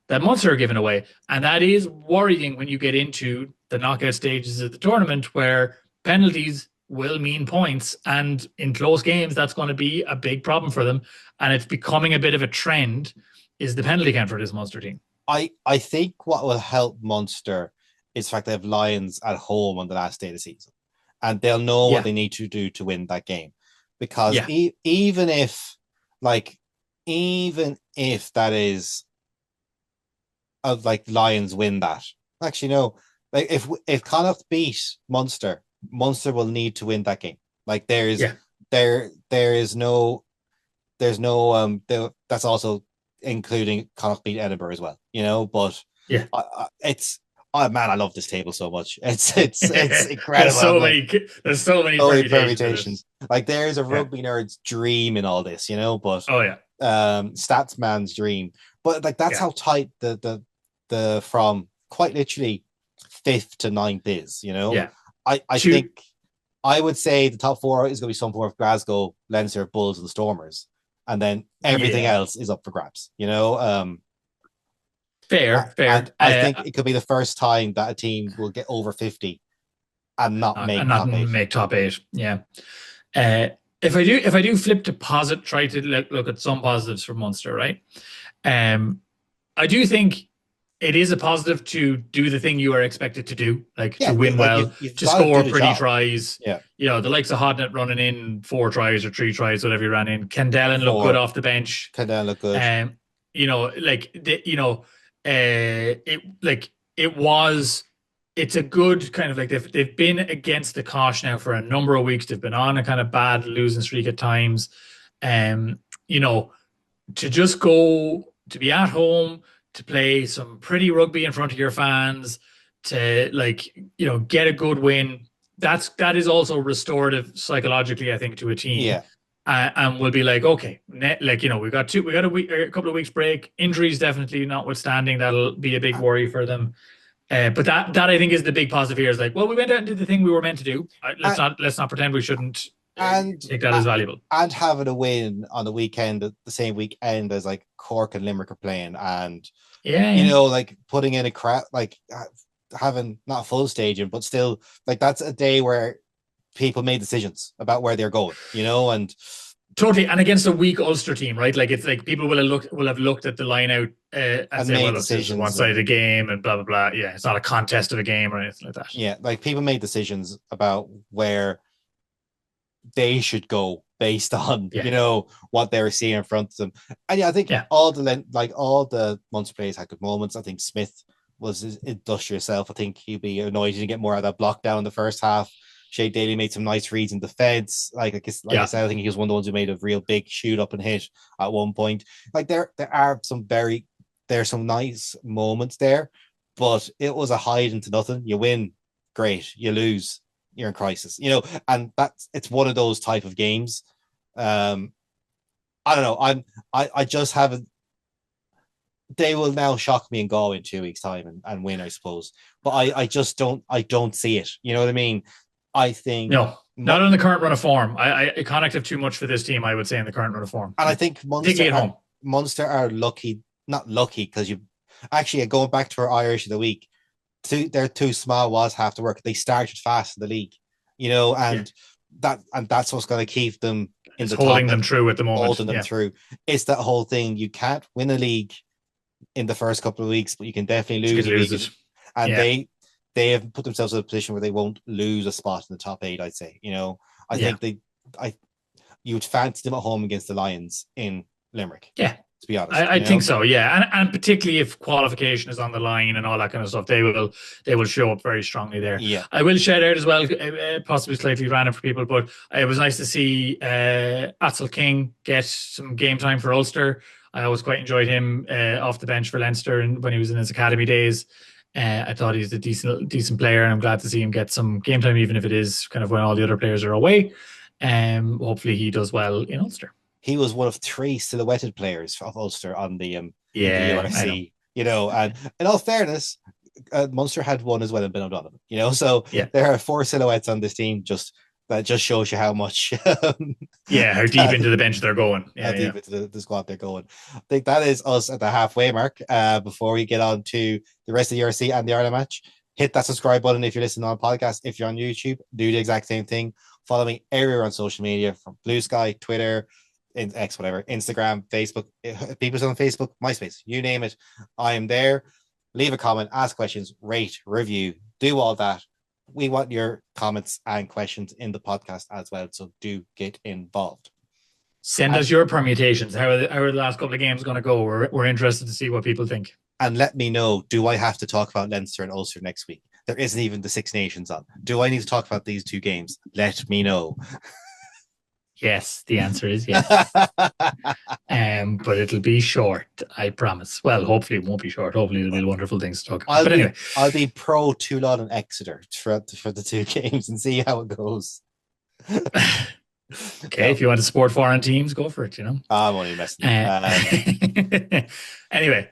that Munster are giving away. And that is worrying when you get into the knockout stages of the tournament, where penalties will mean points. And in close games, that's going to be a big problem for them. And it's becoming a bit of a trend, is the penalty count for this Munster team. I think what will help Munster is the fact they have Lions at home on the last day of the season. And they'll know what they need to do to win that game. Because even if that is Lions win that. Actually, no. If Connacht beat Munster will need to win that game. There's no that's also including Connacht beat Edinburgh as well. But it's man, I love this table so much. It's incredible. There's so many permutations. There's a rugby nerd's dream in all this, but stats man's dream. But that's how tight the from quite literally 5th to 9th is, I think I would say the top 4 is going to be some form of Glasgow, Leinster, Bulls, and Stormers, and then everything else is up for grabs. Fair. And I think it could be the first time that a team will get over 50 and not make top 8. Yeah. If I do flip to try to look at some positives for Munster, right? I do think it is a positive to do the thing you are expected to do, like to Yeah, win like well, you've to got to do score the pretty job. tries. Yeah, The likes of Hodnett running in 4 tries or 3 tries, whatever he ran in. Kendellen looked good four off the bench. can then look good. Like it like it was. It's a good kind of like they've been against the cosh now for a number of weeks. They've been on a kind of bad losing streak at times. Um, you know, to just go to be at home to play some pretty rugby in front of your fans to get a good win, that is also restorative psychologically, I think, to a team. Yeah, And we'll be like, okay, we got a couple of weeks break, injuries definitely notwithstanding, that'll be a big worry for them. But that I think is the big positive here, is like, well, we went out and did the thing we were meant to do. Let's not pretend we shouldn't and take that as valuable. and having a win on the weekend, the same weekend as like Cork and Limerick are playing, and Yeah, yeah. like putting in a crowd, like having not a full stadium, but still, like that's a day where people made decisions about where they're going, and Totally, and against a weak Ulster team, right? Like, it's like people will have looked at the line out and say, made "Well, look, this is a decisions, one-sided game," and blah blah blah. Yeah, it's not a contest of a game or anything like that. yeah, like people made decisions about where they should go based on Yeah, what they were seeing in front of them. And yeah, I think yeah, all the Munster players had good moments. I think Smith was his industrious self. I think he'd be annoyed he didn't get more out of that block down in the first half. Shay Daly made some nice reads in defense. Like I yeah. said, I think he was one of the ones who made a real big shoot up and hit at one point. Like there's some nice moments there, but it was a hide into nothing. You win, great. You lose, you're in crisis. And it's one of those type of games. I don't know. I just haven't. They will now shock me in Galway in 2 weeks' time and win, I suppose. But I just don't see it. You know what I mean? I think, No, not in the current run of form. I Connacht have too much for this team, I would say, in the current run of form. and I think Particularly at home. Munster are lucky, not lucky, because you actually going back to our Irish of the week. Their too small was half the work. They started fast in the league, Yeah, that's what's going to keep them in it's the top, holding them true at the moment. holding them Yeah, through. It's that whole thing. You can't win a league in the first couple of weeks, but you can definitely you lose could a lose league. it. And Yeah, they have put themselves in a position where they won't lose a spot in the top 8. I'd say. I yeah, think you would fancy them at home against the Lions in Limerick. yeah. To be honest, I think so, yeah, and particularly if qualification is on the line and all that kind of stuff, they will show up very strongly there. Yeah, I will shout out as well, possibly slightly random for people, but it was nice to see Atzel King get some game time for Ulster. I always quite enjoyed him off the bench for Leinster and when he was in his academy days. I thought he's a decent player, and I'm glad to see him get some game time, even if it is kind of when all the other players are away. Hopefully he does well in Ulster. he was one of 3 silhouetted players of Ulster on the Yeah, I know. URC. And in all fairness, Munster had one as well in Ben O'Donovan. So Yeah. there are 4 silhouettes on this team. That just shows you how much. Yeah, how deep into the bench they're going. How Yeah, deep into the squad they're going. I think that is us at the halfway mark. Before we get on to the rest of the URC and the Ireland match, hit that subscribe button if you're listening on a podcast. If you're on YouTube, do the exact same thing. Follow me everywhere on social media, from Blue Sky, Twitter, X, whatever, Instagram, Facebook. People's on Facebook, MySpace, you name it, I am there. Leave a comment, ask questions, rate, review, do all that. We want your comments and questions in the podcast as well, so do get involved. Send us your permutations. How are the last couple of games going to go? We're interested to see what people think. And let me know, do I have to talk about Leinster and Ulster next week? There isn't even the Six Nations on. Do I need to talk about these 2 games? Let me know. Yes, the answer is yes. But it'll be short, I promise. Well, hopefully it won't be short. Hopefully there'll be wonderful things to talk about. But anyway, I'll be pro Toulon and Exeter for the 2 games and see how it goes. Okay, if you want to support foreign teams, go for it. I'm only messing. Anyway,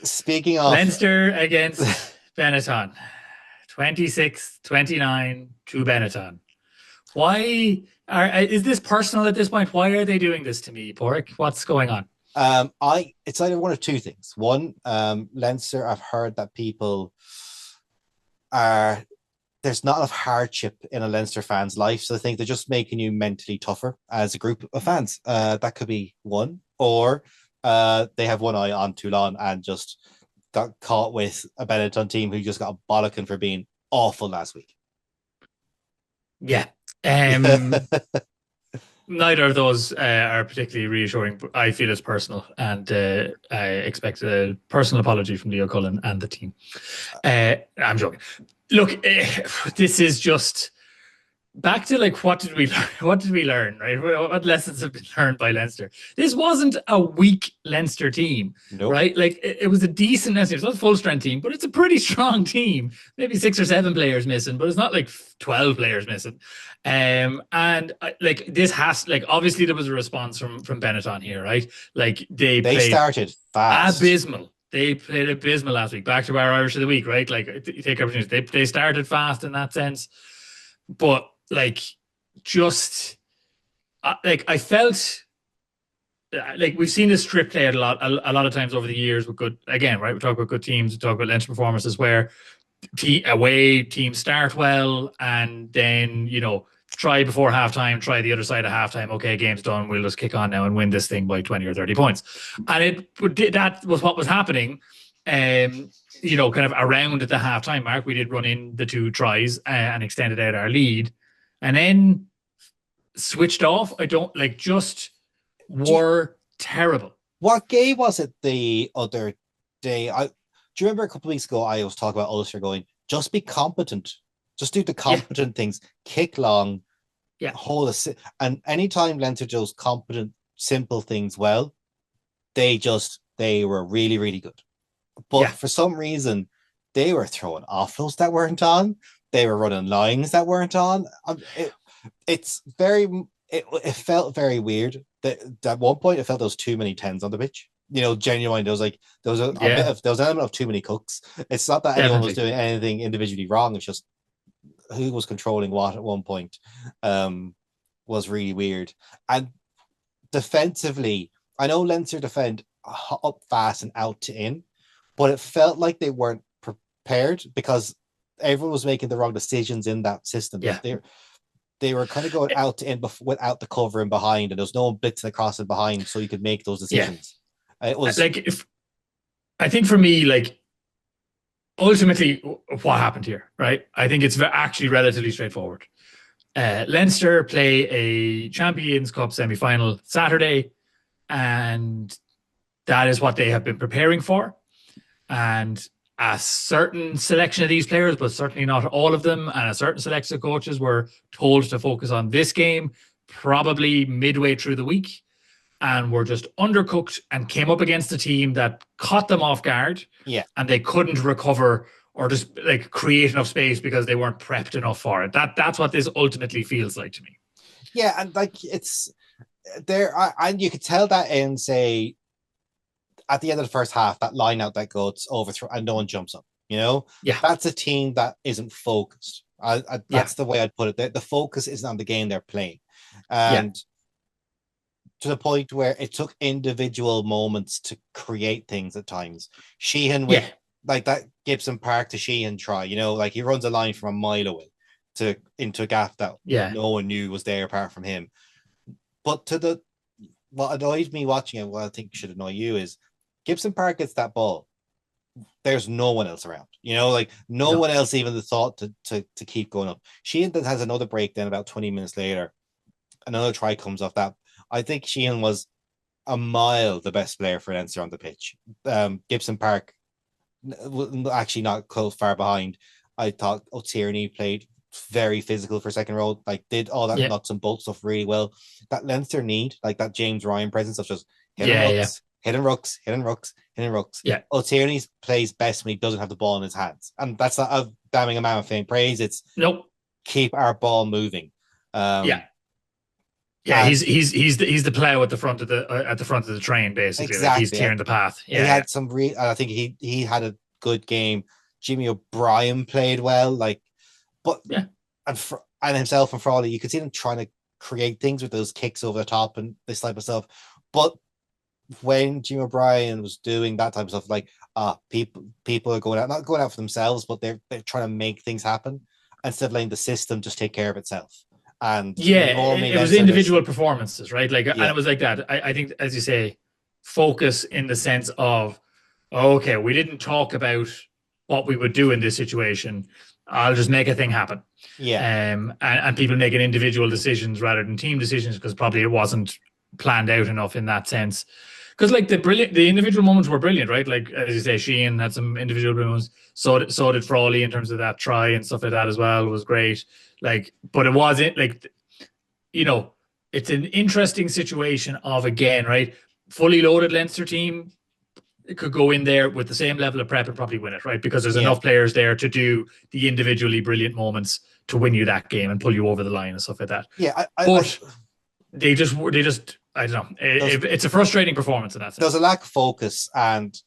speaking of Leinster against Benetton, 26-29 to Benetton. Why is this personal at this point? Why are they doing this to me, Porrick? What's going on? It's either one of 2 things. One, Leinster, I've heard that people there's not enough hardship in a Leinster fan's life, so I think they're just making you mentally tougher as a group of fans. That could be one, or they have one eye on Toulon and just got caught with a Benetton team who just got a bollocking for being awful last week. Yeah. Um, neither of those are particularly reassuring. But I feel it's personal, and I expect a personal apology from Leo Cullen and the team. I'm joking. Look, this is just back to like what did we learn, right? What lessons have been learned by Leinster? This wasn't a weak Leinster team, Nope. right? Like it was a decent Leinster. It's not a full strength team, but it's a pretty strong team. Maybe 6 or 7 players missing, but it's not like 12 players missing. And like this has like obviously there was a response from Benetton here, right? Like they played started fast. abysmal. They played abysmal last week. Back to our Irish of the week, right? Like take opportunities. They started fast in that sense, but like just like I felt like we've seen this strip played a lot of times over the years with good, again, right? We talk about good teams, we talk about Leinster performances where away teams start well and then try before halftime, try the other side of halftime. Okay, game's done. We'll just kick on now and win this thing by 20 or 30 points. And that was what was happening. Kind of around at the halftime mark, we did run in the 2 tries and extended out our lead, and then switched off. I don't like just were terrible. What game was it the other day? Do you remember a couple of weeks ago I was talking about Ulster going, just be competent. Just do the competent things. Kick long. Yeah. And anytime Leinster does competent, simple things well, they were really, really good. But for some reason, they were throwing offloads that weren't on. They were running lines that weren't on. It felt very weird. At one point, it felt there was too many 10s on the pitch. Genuinely, there was an element of too many cooks. It's not that anyone was doing anything individually wrong. It's just who was controlling what at one point was really weird. And defensively, I know Leinster defend up fast and out to in, but it felt like they weren't prepared because everyone was making the wrong decisions in that system. Yeah. They were kind of going out to in without the cover in behind, and there was no one blitzing across and behind, so you could make those decisions. It was like I think for me, like ultimately what happened here, right? I think it's actually relatively straightforward. Leinster play a Champions Cup semi-final Saturday, and that is what they have been preparing for. And a certain selection of these players, but certainly not all of them, and a certain selection of coaches were told to focus on this game probably midway through the week, and were just undercooked and came up against a team that caught them off guard. Yeah. And they couldn't recover or just like create enough space because they weren't prepped enough for it. That's what this ultimately feels like to me. Yeah, and like it's there, and you could tell that in, say, at the end of the first half, that line out that goes overthrow and no one jumps up. That's a team that isn't focused. That's the way I'd put it. The focus isn't on the game they're playing, and to the point where it took individual moments to create things at times. Sheehan with like that Gibson Park to Sheehan try, like he runs a line from a mile away into a gap that no one knew was there apart from him. But what annoyed me watching it, what I think should annoy you, is Gibson Park gets that ball. There's no one else around, like no one else even the thought to keep going up. Sheehan then has another break. Then about 20 minutes later, another try comes off that. I think Sheehan was a mile the best player for Leinster on the pitch. Gibson Park actually not close, far behind. I thought O'Tierney played very physical for second row, like did all that nuts and bolts stuff really well. That Leinster need, like that James Ryan presence of just hitting rucks. Yeah. O'Tierney plays best when he doesn't have the ball in his hands. And that's not a damning amount of faint praise. It's keep our ball moving. He's the plow at the front of the train, basically. Exactly. Like he's clearing the path. He had some I think he had a good game. Jimmy O'Brien played well, and himself and Frawley, you could see them trying to create things with those kicks over the top and this type of stuff. But when Jimmy O'Brien was doing that type of stuff, like people are not going out for themselves, but they're trying to make things happen instead of letting the system just take care of itself. And it was individual performances, right? And it was like that. I think, as you say, focus in the sense of, okay, we didn't talk about what we would do in this situation. I'll just make a thing happen. Yeah. And people making individual decisions rather than team decisions because probably it wasn't planned out enough in that sense. Because like the individual moments were brilliant, right? Like as you say, Sheehan had some individual moments. So did Frawley in terms of that try and stuff like that as well. It was great. Like, but it wasn't like, it's an interesting situation of, again, right? Fully loaded Leinster team, it could go in there with the same level of prep and probably win it, right? Because there's enough players there to do the individually brilliant moments to win you that game and pull you over the line and stuff like that. Yeah, but they just I don't know. It's a frustrating performance in that sense. There's a lack of focus, and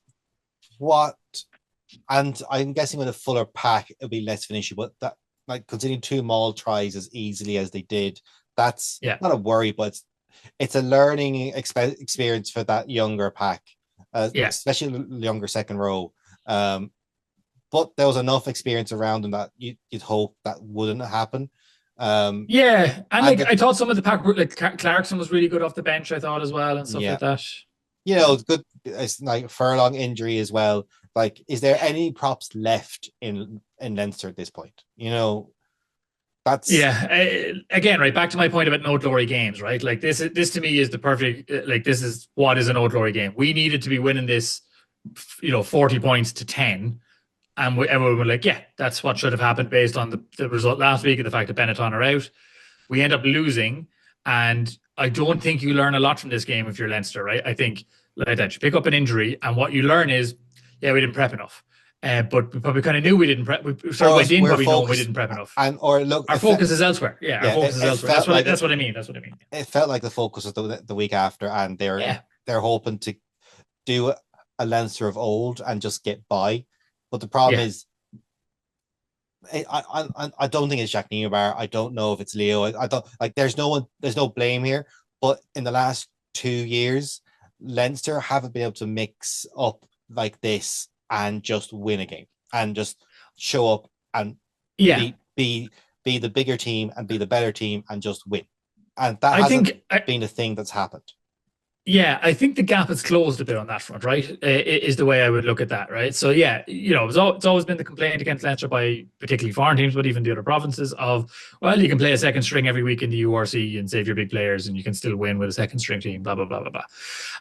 I'm guessing with a fuller pack it'll be less of an issue. But that, like, conceding 2 maul tries as easily as they did, that's not a worry, but it's a learning experience for that younger pack. Especially the younger second row. But there was enough experience around them that you'd hope that wouldn't happen. And I thought some of the pack, like Clarkson was really good off the bench, I thought, as well, and stuff like that. It's good. It's like Furlong injury as well. Like, is there any props left in Leinster at this point? That's again, right back to my point about no glory games, right? Like this to me is the perfect, like, this is what is a no glory game. We needed to be winning this 40 points to 10, and everyone were like, yeah, that's what should have happened based on the result last week and the fact that Benetton are out. We end up losing, and I don't think you learn a lot from this game if you're Leinster, right? I think like that you pick up an injury, and what you learn is, we didn't prep enough. But we probably kind of knew we didn't prep. We sort of went in, but we know we didn't prep enough. Our focus is elsewhere. Our focus is elsewhere. That's what I mean. That's what I mean. It felt like the focus was the week after, and they're hoping to do a Leinster of old and just get by. But the problem is, I don't think it's Jack Niemeyer. I don't know if it's Leo. I don't like. There's no blame here. But in the last 2 years, Leinster haven't been able to mix up like this and just win a game and just show up and be the bigger team and be the better team and just win. And that hasn't been a thing that's happened. Yeah, I think the gap has closed a bit on that front, right? Is the way I would look at that, right? So it's always been the complaint against Leinster by particularly foreign teams, but even the other provinces of, well, you can play a second string every week in the URC and save your big players, and you can still win with a second string team, blah blah blah blah blah.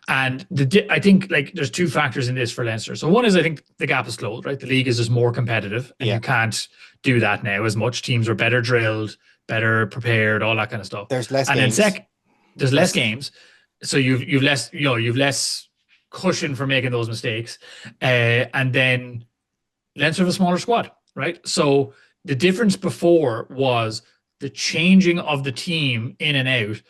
And I think like there's 2 factors in this for Leinster. So one is I think the gap is closed, right? The league is just more competitive, and you can't do that now as much. Teams are better drilled, better prepared, all that kind of stuff. There's less and games. Then there's less games. So you've less cushion for making those mistakes, and then Leinster have a smaller squad, right? So the difference before was the changing of the team in and out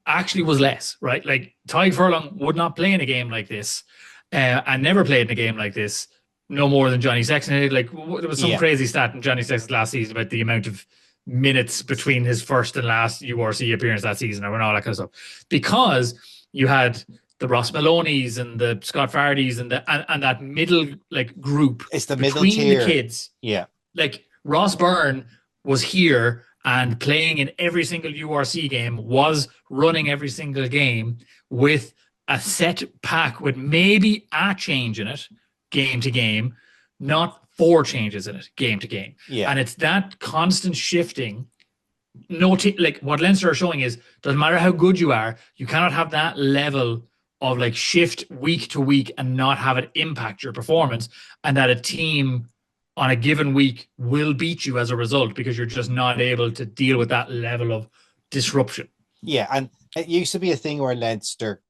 actually was less, right? Like Tadhg Furlong would not play in a game like this, and never played in a game like this, no more than Johnny Sexton. Like there was some crazy stat in Johnny Sexton's last season about the amount of minutes between his first and last URC appearance that season, and all that kind of stuff, because you had the Ross Maloney's and the Scott Fardy's and that middle like group. It's the middle tier. The kids. Yeah, like Ross Byrne was here and playing in every single URC game, was running every single game with a set pack with maybe a change in it game to game, not 4 changes in it game to game. Yeah. And it's that constant shifting. Like what Leinster are showing is, doesn't matter how good you are, you cannot have that level of like shift week to week and not have it impact your performance, and that a team on a given week will beat you as a result because you're just not able to deal with that level of disruption. Yeah, and it used to be a thing where Leinster,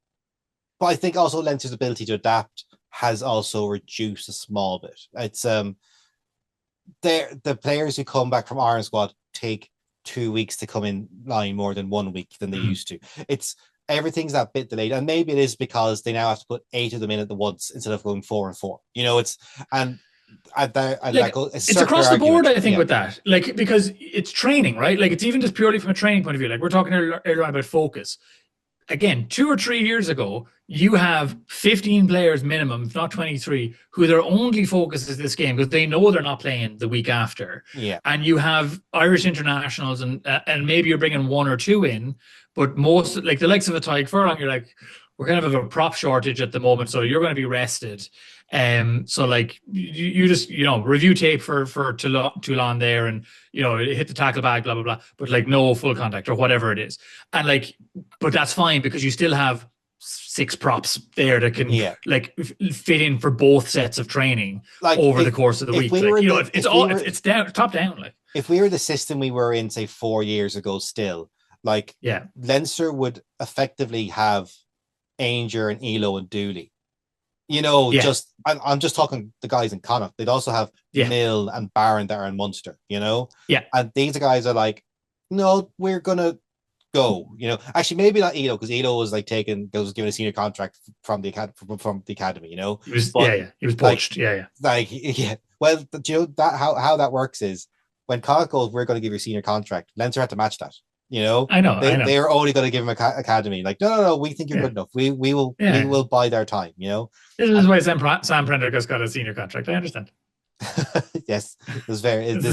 but I think also Leinster's ability to adapt has also reduced a small bit. It's the players who come back from Iron Squad take 2 weeks to come in line more than 1 week than they used to. It's everything's that bit delayed, and maybe it is because they now have to put 8 of them in at the once instead of going 4 and 4. It's across the board, I think, with that, like, because it's training, right? Like, it's even just purely from a training point of view. Like, we're talking earlier on about focus. Again, 2 or 3 years ago, you have 15 players minimum, if not 23, who their only focus is this game because they know they're not playing the week after. Yeah. And you have Irish internationals, and maybe you're bringing 1 or 2 in, but most, like the likes of a Tadhg Furlong, you're like, we're kind of have a prop shortage at the moment, so you're going to be rested. So like you just review tape for Toulon there, and hit the tackle bag, blah blah blah, but like no full contact or whatever it is, and like, but that's fine because you still have six props there that can Yeah, like fit in for both sets of training like over the course of the if week. we Like were it's if we all were it's down top down. Like if we were the system we were in, say 4 years ago, still like yeah, Leinster would effectively have Ainger and Elo and Dooley. yeah, I'm just talking the guys in Connacht. They'd also have yeah, Mill and Barron that are in Munster. yeah. And these guys are like, no, we're gonna go. Actually, maybe not Elo because Elo was like was given a senior contract from the academy. He was But he was like poached. Yeah, yeah. like yeah. Well, do you know that how that works is when Connacht goes, we're going to give you a senior contract. Leinster had to match that. I know. They are only going to give him a academy. Like no, we think you're Yeah, good enough. We will yeah. bide our time. This is And why Sam Prendergast got a senior contract. I understand. yes, this is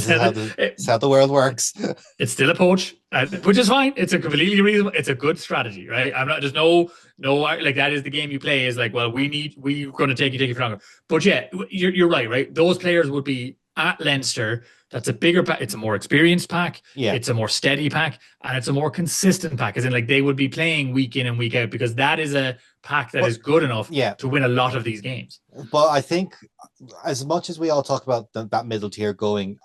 It- how the world works. it's still a poach, which is fine. It's a completely reasonable. It's a good strategy, right? I'm not. There's no like that is the game you play. Is like, well, we're going to take you for longer. But yeah, you're right, right? Those players would be at Leinster. That's a bigger pack. It's a more experienced pack. Yeah, It's a more steady pack, and it's a more consistent pack. As in, like they would be playing week in and week out because that is a pack that but is good enough yeah, to win a lot of these games. but I think as much as we all talk about that middle tier going,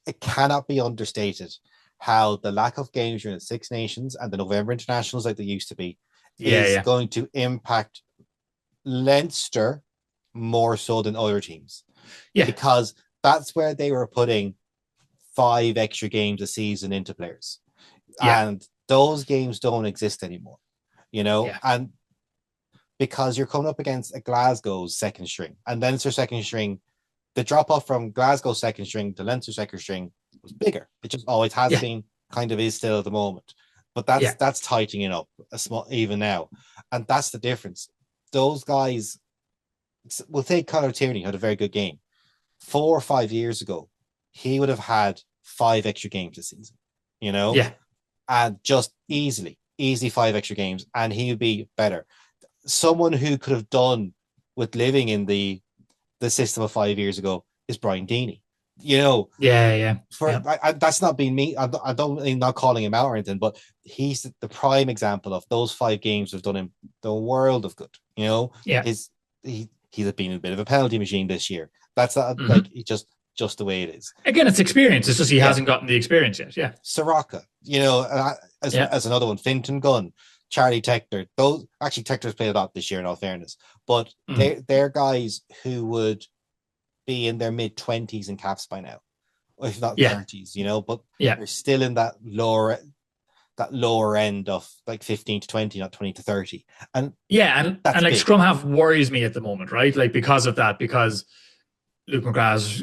it cannot be understated how the lack of games during the Six Nations and the November internationals like they used to be Yeah, is yeah, going to impact Leinster more so than other teams yeah, because that's where they were putting 5 extra games a season into players, yeah, and those games don't exist anymore. yeah, And because you're coming up against a Glasgow's second string and Leinster second string, the drop off from Glasgow second string to Leinster second string was bigger. It just always has yeah, been, kind of is still at the moment. But yeah, that's tightening up a small even now, and that's the difference. Those guys, we'll take Conor Tierney had a very good game 4 or 5 years ago. He would have had 5 extra games this season, yeah. and just easily 5 extra games, and he would be better. Someone who could have done with living in the system of 5 years ago is Brian Deeney. Yeah, yeah, yeah, That's not being me. I don't I'm not calling him out or anything, but he's the prime example of those 5 games have done him the world of good. yeah. He's been a bit of a penalty machine this year. That's not, like Hmm. he just the way it is. Again, it's experience. It's just he Yeah, hasn't gotten the experience yet. Yeah, Soroka, yeah, as another one, Finton Gunn, Charlie Tector. Those actually Tector's played a lot this year, in all fairness, but mm, they're guys who would be in their mid-20s in caps by now, if not yeah, 30s. But yeah, they're still in that lower end of like 15 to 20, not 20 to 30, and yeah. And that's like big. scrum half worries me at the moment, right? Like because of that, because Luke McGrath's,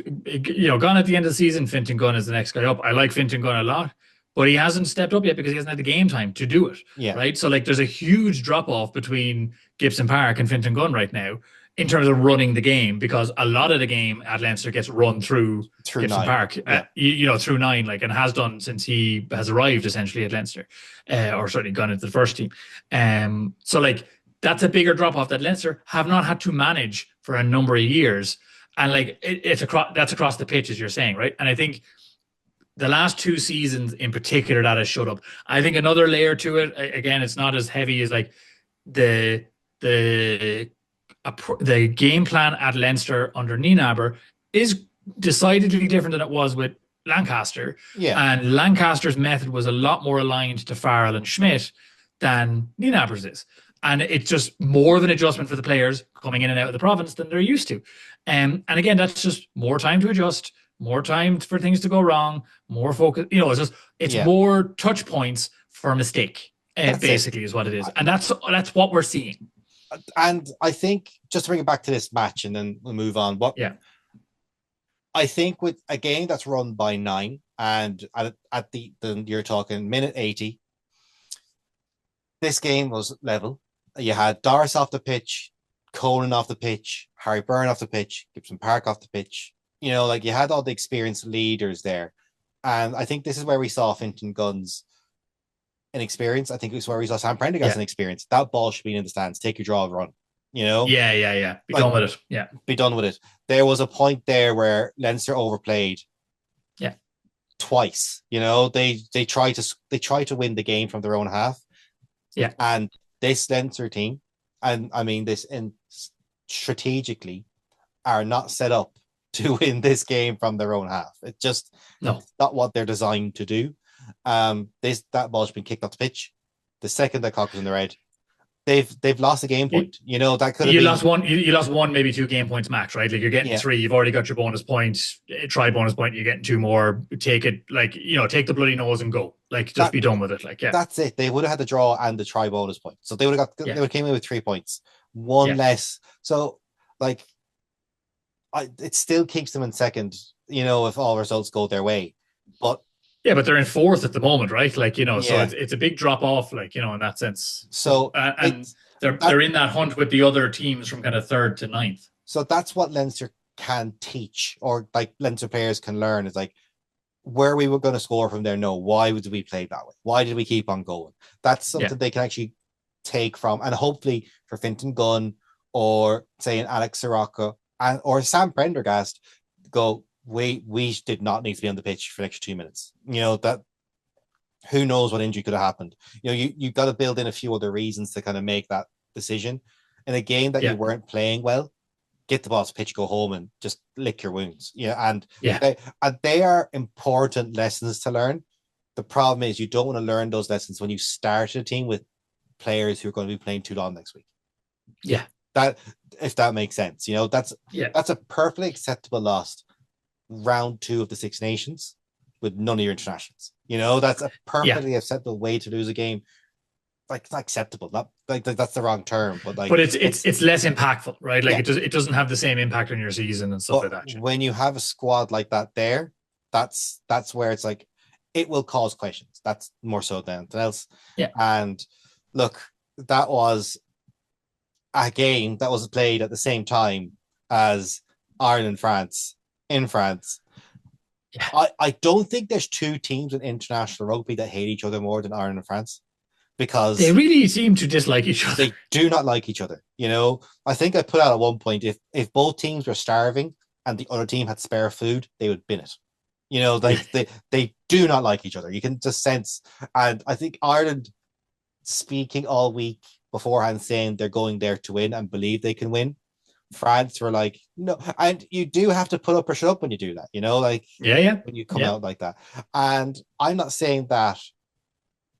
gone at the end of the season. Fintan Gunn is the next guy up. I like Fintan Gunn a lot, but he hasn't stepped up yet because he hasn't had the game time to do it, Yeah, right? So like, there's a huge drop off between Gibson Park and Fintan Gunn right now in terms of running the game because a lot of the game at Leinster gets run through through Gibson nine. Park, Yeah, through nine, like, and has done since he has arrived essentially at Leinster, or certainly gone into the first team. So like that's a bigger drop off that Leinster have not had to manage for a number of years, and like it's across that's across the pitch as you're saying, right? And I think the last 2 seasons in particular that has showed up. I think another layer to it, again, it's not as heavy as like the the the game plan at Leinster under Nienaber is decidedly different than it was with Lancaster. yeah, And Lancaster's method was a lot more aligned to Farrell and Schmidt than Nienaber's is. And it's just more of an adjustment for the players coming in and out of the province than they're used to. And again, that's just more time to adjust, more time for things to go wrong, more focus. It's yeah. more touch points for a mistake. That's it. Basically, is what it is, and that's what we're seeing. And I think just to bring it back to this match, and then we'll move on. What Yeah, I think with a game that's run by 9, and at the you're talking minute 80, this game was level. You had Doris off the pitch, Conan off the pitch, Harry Byrne off the pitch, Gibson Park off the pitch. Like you had all the experienced leaders there. And I think this is where we saw Finton Gunn's inexperience. I think it's where we saw Sam Prendergast's yeah, inexperience. That ball should be in the stands. Take your draw, run. Yeah. Be Like, done with it. Yeah. be done with it. There was a point there where Leinster overplayed. Yeah. Twice. They try to win the game from their own half. Yeah. And this Leinster team, and I mean this in strategically, are not set up to win this game from their own half. It's not what they're designed to do. That ball's been kicked off the pitch. The second that cock was in the red, they've lost a game point. That could have been lost one. You lost one, maybe 2 game points max, right? Like you're getting 3. You've already got your bonus point. Try bonus point. You're getting 2 more. Take it. Like take the bloody nose and go. Like just be done with it. Like that's it. They would have had the draw and the try bonus point, so they would have got. They would have came in with 3 points, one less. So like, it still keeps them in second. If all results go their way, but. Yeah, but they're in 4th at the moment, right? Like, so it's a big drop off, like, in that sense. So and they're in that hunt with the other teams from kind of 3rd to 9th. So that's what Leinster can teach, or like Leinster players can learn, is like, where we were going to score from there. No, why would we play that way? Why did we keep on going? That's something they can actually take from, and hopefully for Fintan Gunn or say an Alex Soroka or Sam Prendergast, go, we did not need to be on the pitch for an extra 2 minutes. That who knows what injury could have happened. You got to build in a few other reasons to kind of make that decision. In a game that you weren't playing well, get the ball to pitch, go home and just lick your wounds. They are important lessons to learn. The problem is you don't want to learn those lessons when you start a team with players who are going to be playing Toulon next week. Yeah. That, if that makes sense, that's a perfectly acceptable loss. Round 2 of the Six Nations with none of your internationals. That's a perfectly acceptable way to lose a game. Like, it's not acceptable. Not like that's the wrong term, but like, but it's less impactful, right? Like it doesn't have the same impact on your season and stuff like that. When you have a squad like that, that's where it's like, it will cause questions. That's more so than anything else. Yeah. And look, that was a game that was played at the same time as Ireland France. In France. I don't think there's 2 teams in international rugby that hate each other more than Ireland and France, because they really seem to dislike each other. They do not like each other. I think I put out at one point, if both teams were starving and the other team had spare food, they would bin it. They do not like each other. You can just sense. And I think Ireland, speaking all week beforehand, saying they're going there to win and believe they can win. France were like, no, and you do have to put up or shut up when you do that, when you come out like that. And I'm not saying that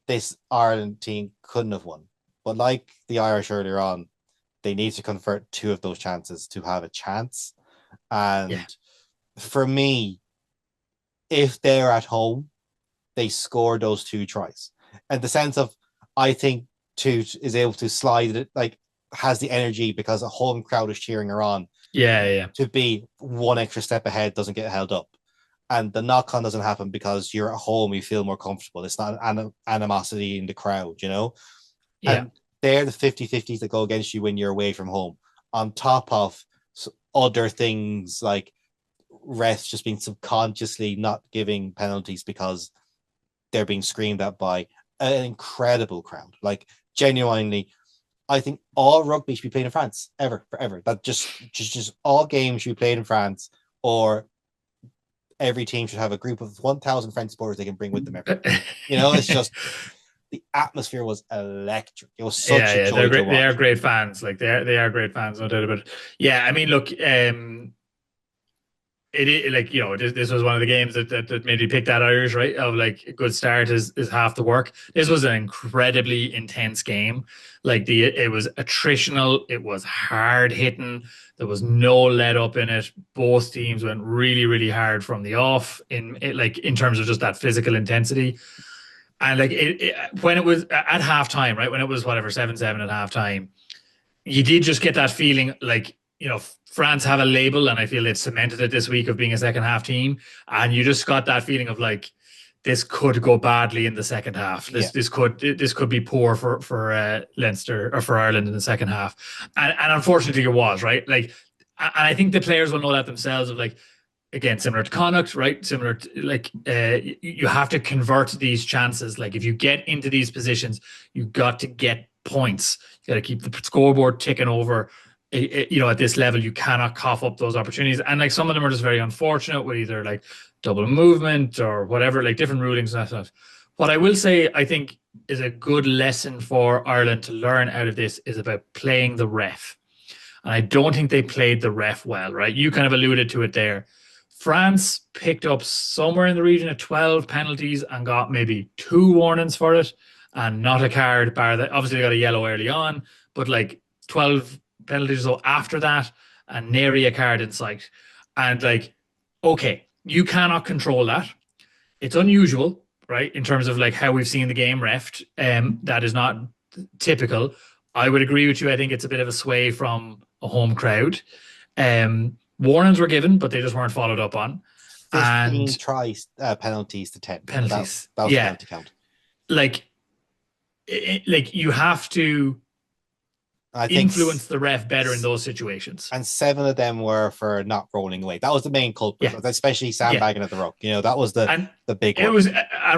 this Ireland team couldn't have won, but like the Irish earlier on, they need to convert 2 of those chances to have a chance. And for me, if they're at home, they score those 2 tries. And the sense of, I think Toot is able to slide it, like, has the energy because a home crowd is cheering her on. To be 1 extra step ahead, doesn't get held up. And the knock-on doesn't happen because you're at home, you feel more comfortable. It's not an animosity in the crowd, And they're the 50-50s that go against you when you're away from home. On top of other things like refs just being subconsciously not giving penalties because they're being screamed at by an incredible crowd. Like, genuinely, I think all rugby should be played in France forever. That just all games should be played in France, or every team should have a group of 1,000 French supporters they can bring with them everywhere. It's just, the atmosphere was electric. It was such a joy to watch. They are great fans. Like they are great fans, no doubt about it. Yeah, I mean, look, it like, this was one of the games that made me pick that Irish, right? Of like, a good start is half the work. This was an incredibly intense game. Like, it was attritional, it was hard hitting, there was no let up in it. Both teams went really, really hard from the off in terms of just that physical intensity. And like, when it was at halftime, right, when it was whatever 7-7 at halftime, you did just get that feeling like, France have a label, and I feel they've cemented it this week of being a second half team. And you just got that feeling of like, this could go badly in the second half. This could be poor for Leinster or for Ireland in the second half. And unfortunately it was, right? Like, and I think the players will know that themselves, of like, again, similar to Connacht, right? Similar to, like, you have to convert these chances. Like, if you get into these positions, you've got to get points. You got to keep the scoreboard ticking over. at this level, you cannot cough up those opportunities. And like some of them are just very unfortunate with either like double movement or whatever, like different rulings and stuff. What I will say, I think, is a good lesson for Ireland to learn out of this is about playing the ref. And I don't think they played the ref well, right? You kind of alluded to it there. France picked up somewhere in the region of 12 penalties and got maybe 2 warnings for it and not a card, bar that obviously they got a yellow early on, but like 12 penalties or so after that and nary a card in sight. And like, okay, you cannot control that. It's unusual, right? In terms of like how we've seen the game refed. That is not typical. I would agree with you. I think it's a bit of a sway from a home crowd. Warnings were given, but they just weren't followed up on. 15 And tries penalties to 10. penalties. That was the penalty count. Like you have to influence the ref better in those situations. And 7 of them were for not rolling away. That was the main culprit, especially sandbagging at the ruck. That was the big one. It was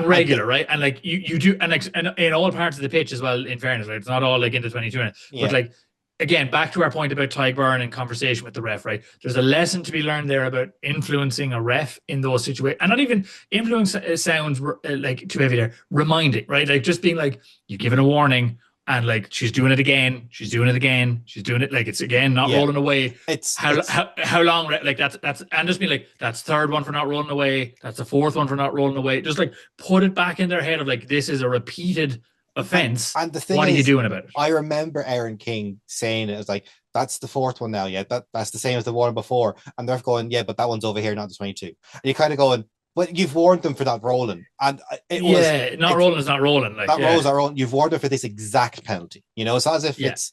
regular, right? And like you do, and like and in all parts of the pitch as well. In fairness, right? It's not all like into 22, but like again, back to our point about Tadhg and conversation with the ref, right? There's a lesson to be learned there about influencing a ref in those situations, and not even influence sounds like too heavy there. Reminding, right? Like just being like, you've given a warning. And like she's doing it again, she's doing it like it's again not rolling away. It's how long like that's and just be like that's third one for not rolling away, that's the fourth one for not rolling away. Just like put it back in their head of like this is a repeated offense. And the thing what are you doing about it? I remember Aaron King saying it was like that's the fourth one now, that's the same as the one before, and they're going but that one's over here, not the 22. And you're kind of going. But you've warned them for not rolling, and rolling is not rolling. Like that rolls are rolling. You've warned them for this exact penalty. It's as if it's.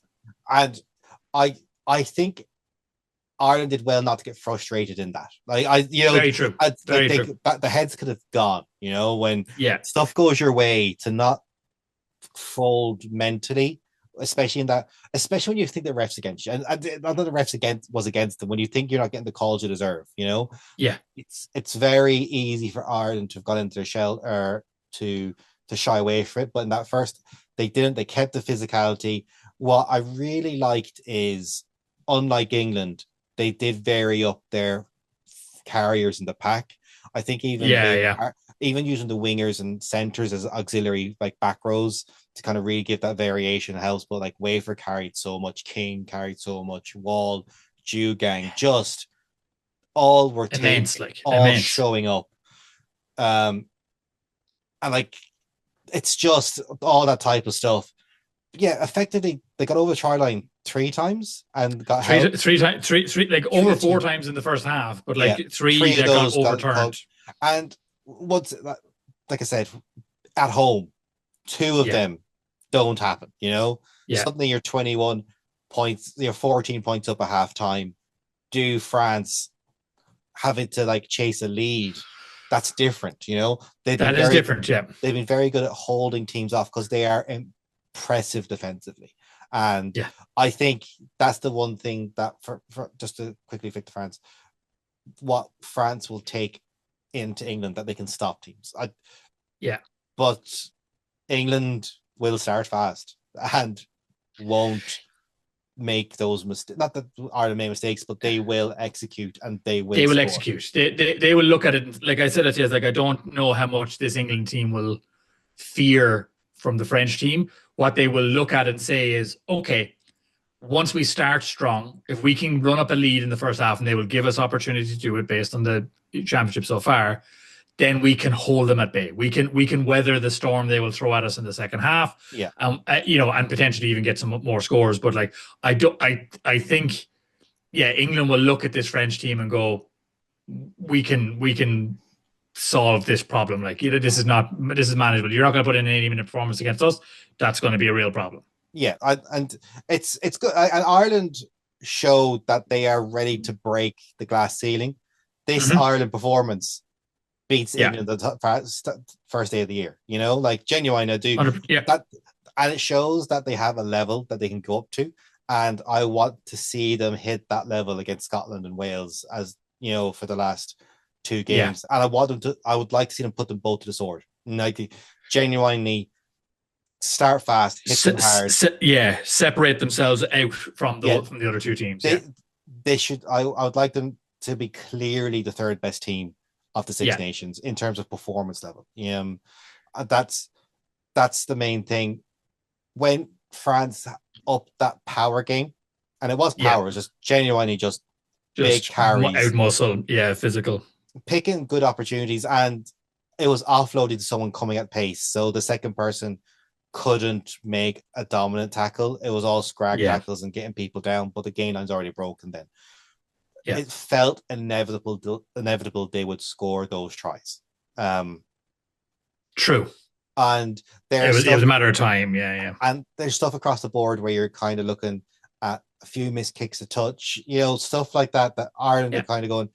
And I think Ireland did well not to get frustrated in that. Like very true. Very true. The heads could have gone. When stuff goes your way, to not fold mentally. Especially when you think the refs against you, and not that the refs was against them. When you think you're not getting the calls you deserve, it's very easy for Ireland to have got into their shell or to shy away from it. But in that first, they didn't. They kept the physicality. What I really liked is, unlike England, they did vary up their carriers in the pack. I think even using the wingers and centers as auxiliary like back rows to kind of really give that variation helps. But like Wafer carried so much, King carried so much, Wall, Jugang, just all were immense, showing up. And like it's just all that type of stuff. Yeah, effectively they got over the try line 3 times and got three times like over 4 times in the first half, but like three that got overturned. And what's like I said, at home, 2 of them don't happen. Suddenly you're 21 points, you're 14 points up at halftime. Do France having to like chase a lead? That's different. That is different. Yeah, they've been very good at holding teams off because they are impressive defensively. And I think that's the one thing that for just to quickly flick to France, what France will take into England that they can stop teams. But England will start fast and won't make those mistakes. Not that Ireland made mistakes, but they will execute and they will execute. They will look at it. Like I said, I don't know how much this England team will fear from the French team. What they will look at and say is, okay, once we start strong, if we can run up a lead in the first half and they will give us opportunity to do it based on the championship so far, then we can hold them at bay. We can weather the storm they will throw at us in the second half. And potentially even get some more scores. But like, I think, England will look at this French team and go, we can solve this problem. Like, this is manageable. You're not going to put in an 80-minute performance against us. That's going to be a real problem. Yeah, and it's good. And Ireland showed that they are ready to break the glass ceiling. This Ireland performance beats England the first day of the year. Like genuine, I do that, and it shows that they have a level that they can go up to. And I want to see them hit that level against Scotland and Wales, as for the last 2 games. And I would like to see them put them both to the sword. Like genuinely start fast, hit them hard. Separate themselves out from Yeah, the other two teams. They should. I would like them to be clearly the third best team of the Six Nations in terms of performance level. That's the main thing. When France up that power game, and it was power, it was just genuinely just big carries, out muscle, physical, picking good opportunities, and it was offloading to someone coming at pace. So the second person couldn't make a dominant tackle. It was all scrag tackles and getting people down, but the gain line's already broken then. It felt inevitable they would score those tries. True. And it was a matter of time. And there's stuff across the board where you're kind of looking at a few missed kicks to touch, stuff like that Ireland are kind of going,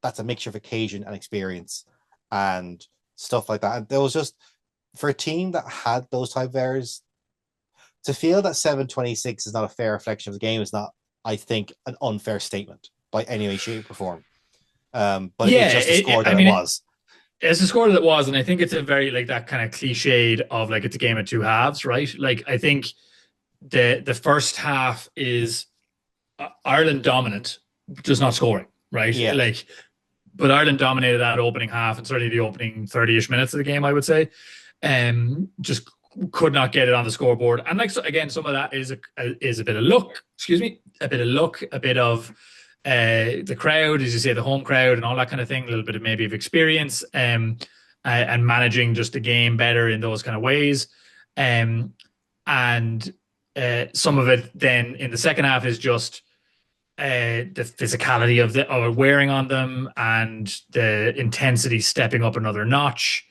that's a mixture of occasion and experience and stuff like that. And there was just, for a team that had those type of errors, to feel that 7-26 is not a fair reflection of the game is not, I think, an unfair statement by any way, shape, or form. But it's just a score it was. It's a score that it was, and I think it's a very like that kind of cliched of like it's a game of two halves, right? Like I think the first half is Ireland dominant, just not scoring, right? Yeah. Like, but Ireland dominated that opening half and certainly the opening 30-ish minutes of the game, I would say. Just could not get it on the scoreboard. And like, so again, some of that is a bit of luck, a bit of luck, a bit of the crowd, as you say, the home crowd and all that kind of thing, a little bit of maybe of experience and managing just the game better in those kind of ways. And some of it then in the second half is just the physicality of wearing on them and the intensity stepping up another notch.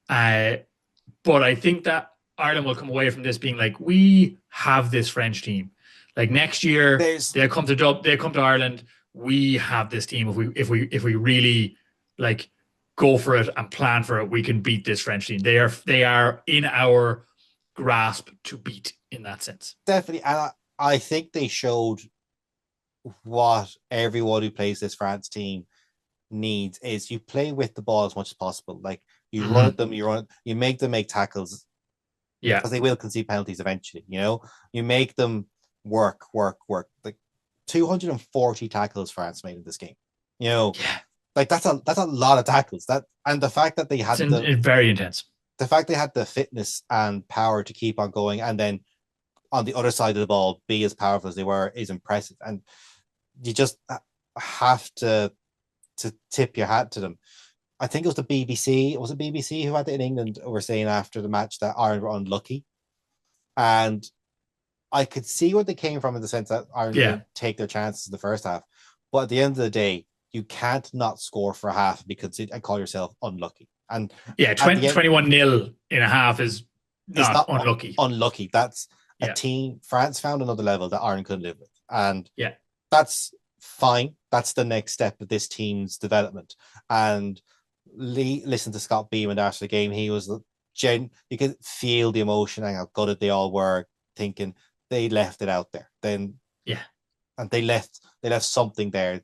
But I think that Ireland will come away from this being like, we have this French team. Like next year, they'll come to Ireland. We have this team. If we really like go for it and plan for it, we can beat this French team. They are in our grasp to beat in that sense. Definitely, and I think they showed what everyone who plays this France team needs is you play with the ball as much as possible. Like you run at them, you make them make tackles. Yeah, because they will concede penalties eventually. You make them work. Like 240 tackles France made in this game. Like that's a lot of tackles. And the fact that they had very intense. The fact they had the fitness and power to keep on going, and then on the other side of the ball be as powerful as they were is impressive. And you just have to tip your hat to them. I think it was the BBC. Was it BBC who had it in England? Were saying after the match that Ireland were unlucky, and I could see where they came from in the sense that Ireland didn't take their chances in the first half. But at the end of the day, you can't not score for a half and call yourself unlucky. And 21-0 in a half is not unlucky. Unlucky. That's a team. France found another level that Ireland couldn't live with, and that's fine. That's the next step of this team's development. And listen to Scott Beeman after the game. He was you could feel the emotion and how gutted they all were, thinking they left it out there. And they left something there,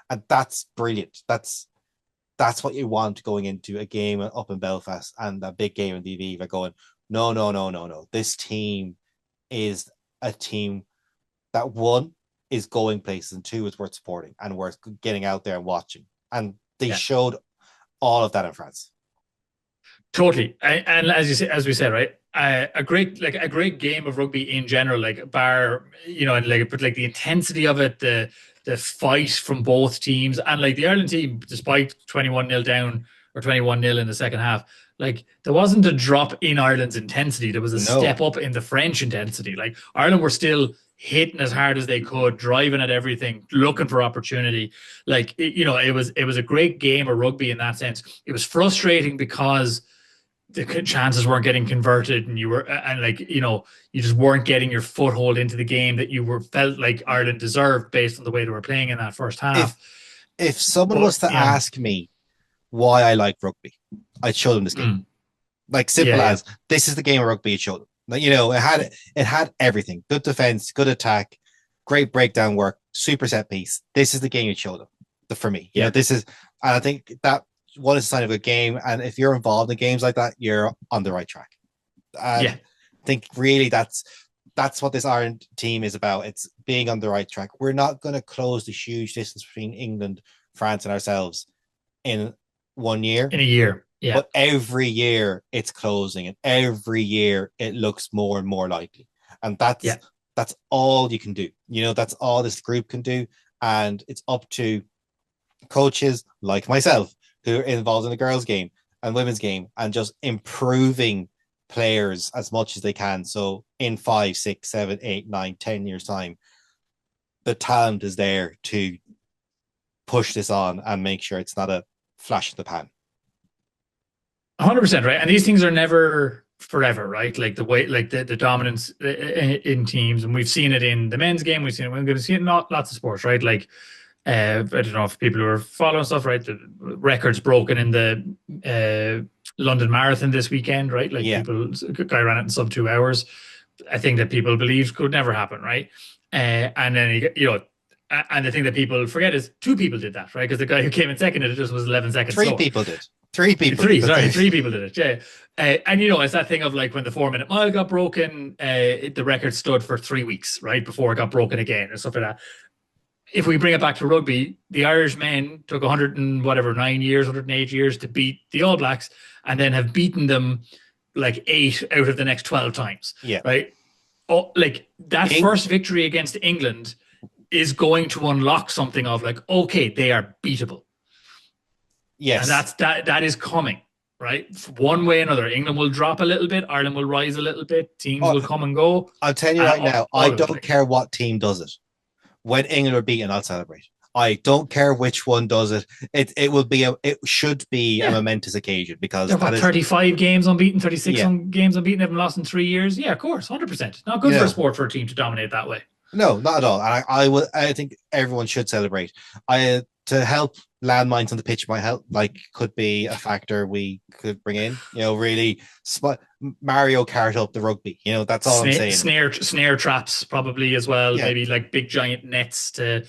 and that's brilliant. That's what you want going into a game up in Belfast and a big game in the Aviva. Going, no. This team is a team that one is going places and two is worth supporting and worth getting out there and watching. And they showed all of that in France. Totally. And as we said, right, a great game of rugby in general, like but like the intensity of it, the fight from both teams, and like the Ireland team, despite 21-0 down or 21-0 in the second half, like there wasn't a drop in Ireland's intensity. There was a step up in the French intensity. Like Ireland were still hitting as hard as they could, driving at everything, looking for opportunity. Like it was a great game of rugby in that sense. It was frustrating because the chances weren't getting converted, and you just weren't getting your foothold into the game that felt like Ireland deserved based on the way they were playing in that first half. If someone was to ask me why I like rugby, I'd show them this game. Like simple as this is the game of rugby. It showed them. It had everything: good defense, good attack, great breakdown work, super set piece. This is the game you showed them. For me, this is, and I think that one is a sign of a good game. And if you're involved in games like that, you're on the right track. think really that's what this Ireland team is about. It's being on the right track. We're not going to close the huge distance between England, France, and ourselves in 1 year. In a year, yeah. But every year it's closing, and every year it looks more and more likely. And that's all you can do. That's all this group can do. And it's up to coaches like myself who are involved in the girls' game and women's game and just improving players as much as they can. So in 5, 6, 7, 8, 9, 10 years' time, the talent is there to push this on and make sure it's not a flash in the pan. 100% right. And these things are never forever, right? Like the way, like the dominance in teams, and we've seen it in the men's game. We've seen it in lots of sports, right? Like I don't know if people who are following stuff, right? The records broken in the London Marathon this weekend, right? Like guy ran it in sub 2 hours. I think that people believed could never happen, right? And then and the thing that people forget is 2 people did that, right? Because the guy who came in second, it just was 11 seconds. 3 people did. 3 people. 3 people did it. Yeah. And it's that thing of like when the 4-minute mile got broken, the record stood for 3 weeks, right? Before it got broken again or stuff like that. If we bring it back to rugby, the Irish men took 108 years to beat the All Blacks, and then have beaten them like 8 out of the next 12 times. Yeah. Right. Oh, like that first victory against England is going to unlock something of like, okay, they are beatable. Yes. And that is coming, right? One way or another. England will drop a little bit, Ireland will rise a little bit, teams will come and go. I'll tell you right now, I don't care what team does it. When England are beaten, I'll celebrate. I don't care which one does it. It should be a momentous occasion because they're 35 games unbeaten, 36 games unbeaten, haven't lost in 3 years. Yeah, of course, 100%. Not good for a sport for a team to dominate that way. No, not at all. And I think everyone should celebrate. To help landmines on the pitch could be a factor we could bring in. Really Mario Kart up the rugby. That's all I'm saying. Snare traps probably as well. Yeah. Maybe like big giant nets to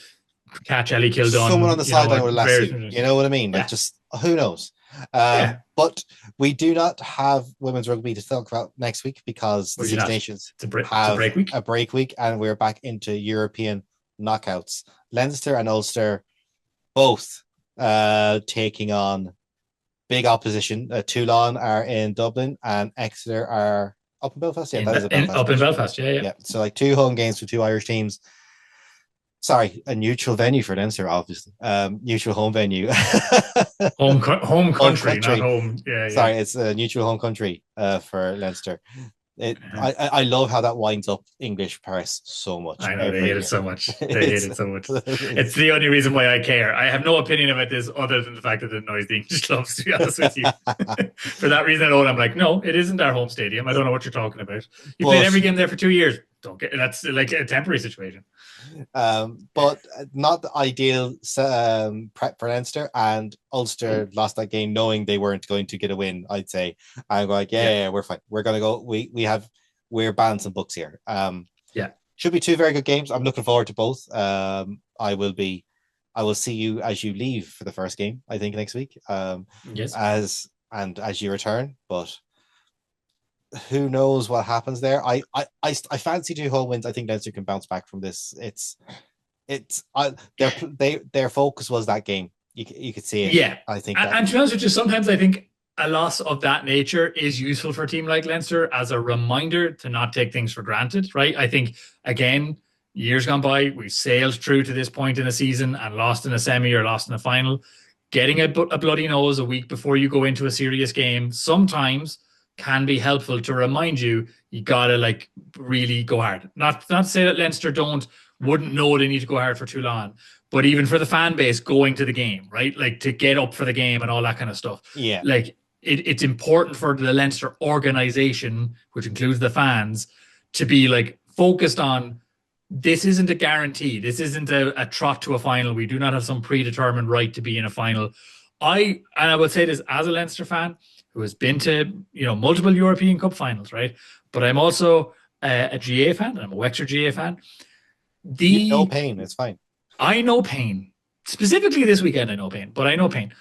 catch Ellie Kildon. Someone on the sideline with a lasso. You know what I mean? Like just who knows. But we do not have women's rugby to talk about next week because the Six Nations have a break week, and we're back into European knockouts. Leinster and Ulster both taking on big opposition. Toulon are in Dublin and Exeter are up in Belfast. Yeah, that is Belfast. Up in Belfast, yeah. So like 2 home games for 2 Irish teams. Sorry, a neutral venue for Leinster, obviously. Neutral home venue. home country, not home. Yeah. Sorry, it's a neutral home country for Leinster. I love how that winds up English press so much. I know, they hate it so much. It's the only reason why I care. I have no opinion about this other than the fact that it annoys the English clubs, to be honest with you. For that reason alone, I'm like, no, it isn't our home stadium. I don't know what you're talking about. You played every game there for 2 years. That's like a temporary situation. But not the ideal prep for Leinster, and Ulster lost that game knowing they weren't going to get a win. I'd say I'm like, we're fine. We're gonna go. We're banned some books here. Should be 2 very good games. I'm looking forward to both. I will see you as you leave for the first game, I think, next week. As you return, but who knows what happens there. I fancy 2 home wins. I think Leinster can bounce back from this. Their focus was that game. You could see it. Yeah, I think. And to be honest with you, sometimes I think a loss of that nature is useful for a team like Leinster as a reminder to not take things for granted, right? I think, again, years gone by, we've sailed through to this point in a season and lost in a semi or lost in a final. Getting a bloody nose a week before you go into a serious game sometimes can be helpful to remind you gotta like really go hard. Not to say that Leinster wouldn't know they need to go hard for Toulon, but even for the fan base going to the game, right? Like to get up for the game and all that kind of stuff. Yeah. Like it's important for the Leinster organization, which includes the fans, to be like focused on this isn't a guarantee. This isn't a trot to a final. We do not have some predetermined right to be in a final. I would say this as a Leinster fan who has been to multiple European Cup finals, right? But I'm also a GA fan. I'm a Wexford GA fan. No pain. It's fine. I know pain. Specifically this weekend, I know pain. But I know pain.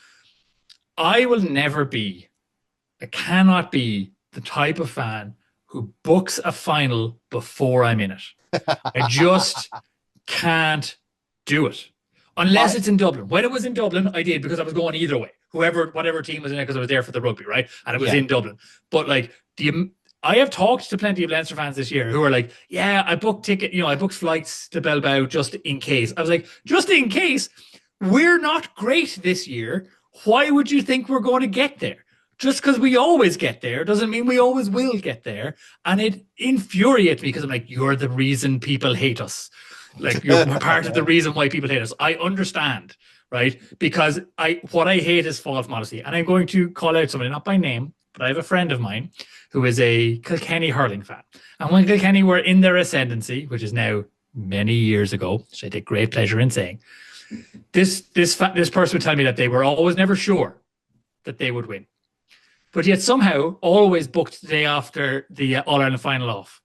I cannot be the type of fan who books a final before I'm in it. I just can't do it. Unless it's in Dublin. When it was in Dublin, I did because I was going either way. Whatever team was in it, because I was there for the rugby, right? And it was in Dublin. But like I have talked to plenty of Leinster fans this year who are like, yeah, I booked I booked flights to Bilbao just in case. I was like, just in case, we're not great this year. Why would you think we're going to get there? Just because we always get there doesn't mean we always will get there. And it infuriates me because I'm like, you're the reason people hate us. Like, you're part of the reason why people hate us. I understand, right? Because what I hate is false modesty. And I'm going to call out somebody, not by name, but I have a friend of mine who is a Kilkenny hurling fan. And when Kilkenny were in their ascendancy, which is now many years ago, which I take great pleasure in saying, this person would tell me that they were always never sure that they would win. But yet somehow always booked the day after the All-Ireland final off.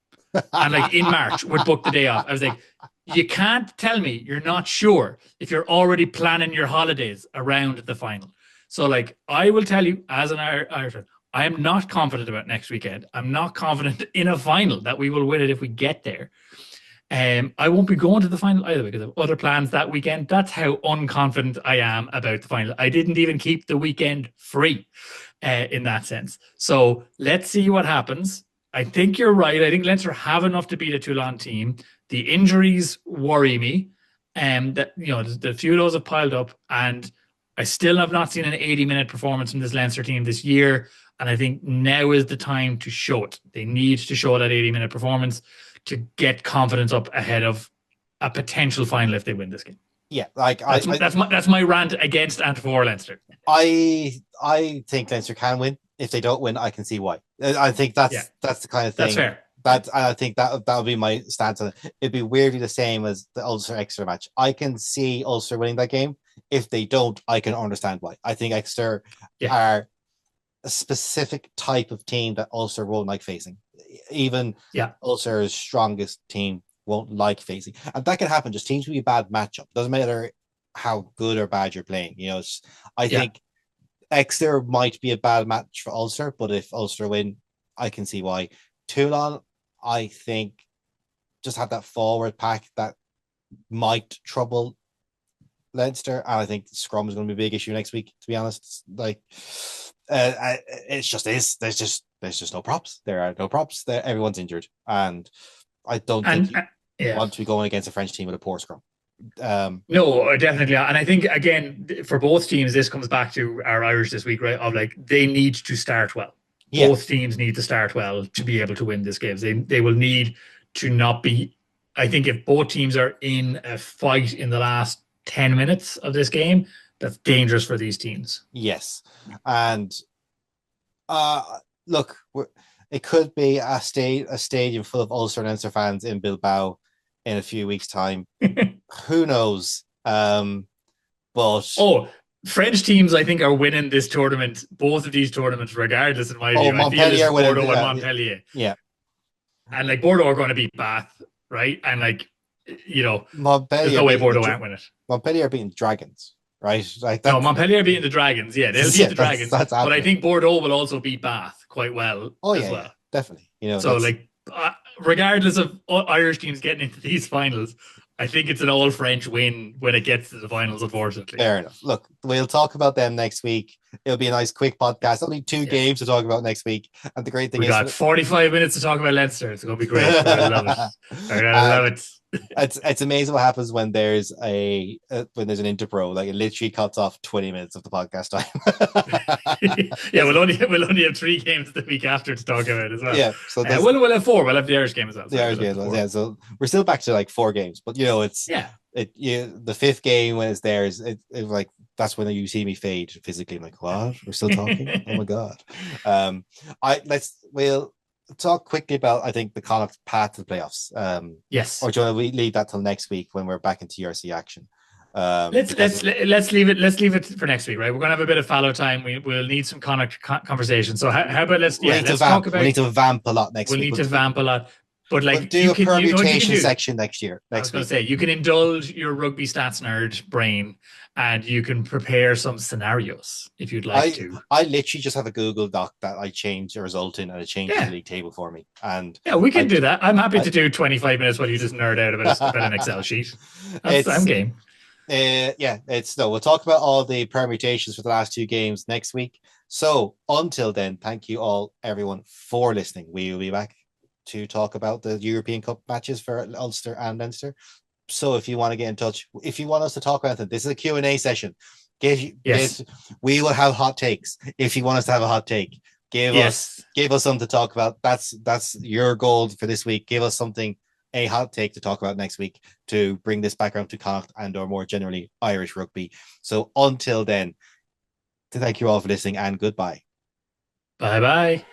And like in March would book the day off. I was like, you can't tell me you're not sure if you're already planning your holidays around the final. So like, I will tell you as an Irishman, I am not confident about next weekend. I'm not confident in a final that we will win it if we get there. I won't be going to the final either because I have other plans that weekend. That's how unconfident I am about the final. I didn't even keep the weekend free in that sense. So let's see what happens. I think you're right. I think Leinster have enough to beat a Toulon team. The injuries worry me. That the few of those have piled up, and I still have not seen an 80-minute performance from this Leinster team this year. And I think now is the time to show it. They need to show that 80-minute performance to get confidence up ahead of a potential final if they win this game. Yeah, that's my rant against and for Leinster. I think Leinster can win. If they don't win, I can see why. I think that's the kind of thing. That's fair. I think that would be my stance on it. It'd be weirdly the same as the Ulster Exeter match. I can see Ulster winning that game. If they don't, I can understand why. I think Exeter are a specific type of team that Ulster won't like facing. Even Ulster's strongest team won't like facing, and that can happen. Just teams will be a bad matchup. Doesn't matter how good or bad you're playing. I think Exeter might be a bad match for Ulster, but if Ulster win, I can see why. Toulon, I think, just have that forward pack that might trouble Leinster, and I think scrum is going to be a big issue next week. To be honest, like it's just is. There's just no props. There are no props. Everyone's injured, and I don't think you want to be going against a French team with a poor scrum. No, definitely not. And I think again for both teams, this comes back to our Irish this week, right? Of like they need to start well. Both teams need to start well to be able to win this game. They will need to not be. I think if both teams are in a fight in the last 10 minutes of this game, that's dangerous for these teams. Yes, and look, it could be a stadium full of Ulster and Leinster fans in Bilbao in a few weeks' time. Who knows? French teams, I think, are winning this tournament, both of these tournaments, regardless. In my view, Montpellier Bordeaux and Montpellier. Yeah, and like Bordeaux are going to beat Bath, right? And like Montpellier, there's no way Bordeaux won't win it. Montpellier are beating Dragons, right? Like Montpellier are beating the Dragons. Yeah, they'll beat the Dragons. But I think Bordeaux will also beat Bath quite well. Yeah, definitely. So regardless of Irish teams getting into these finals, I think it's an all French win when it gets to the finals, unfortunately. Fair enough. Look, we'll talk about them next week. It'll be a nice quick podcast. Only two games to talk about next week. And the great thing we got 45 minutes to talk about Leinster. It's going to be great. I love it. I love it. It's amazing what happens when there's an interpro. Like it literally cuts off 20 minutes of the podcast time. We'll only have 3 games the week after to talk about as well. Yeah, so we'll have 4. We'll have the Irish game as well. The Irish game as well. Yeah, so we're still back to like 4 games, but it's the 5th game when it's there is it like that's when you see me fade physically. I'm like, what? We're still talking? Oh my god. We'll talk quickly about I think the Connacht path to the playoffs. Yes. Or do you want to leave that till next week when we're back in TRC action? Let's leave it for next week, right? We're gonna have a bit of fallow time. We'll need some Connacht conversation. So how about let's talk about. We need to vamp a lot next week. We need to vamp a lot. But We'll like do a you know what you can permutation do? section next year, I was next going to week. say, you can indulge your rugby stats nerd brain and you can prepare some scenarios if you'd like I to. I literally just have a Google Doc that I change the result in, and it changes the Yeah. league table for me. And Yeah, we can I do that. I'm happy I to do 25 minutes while you just nerd out about an Excel sheet. I'm it's game. yeah, it's no. We'll talk about all the permutations for the last two games next week. So until then, thank you all, everyone, for listening. We will be back to talk about the European Cup matches for Ulster and Leinster. So if you want to get in touch, if you want us to talk about it, this is a Q&A session. Yes. We will have hot takes. If you want us to have a hot take, Yes. give us something to talk about. That's your goal for this week. Give us something, a hot take to talk about next week to bring this background to Connacht and or more generally Irish rugby. So until then, thank you all for listening and goodbye. Bye bye.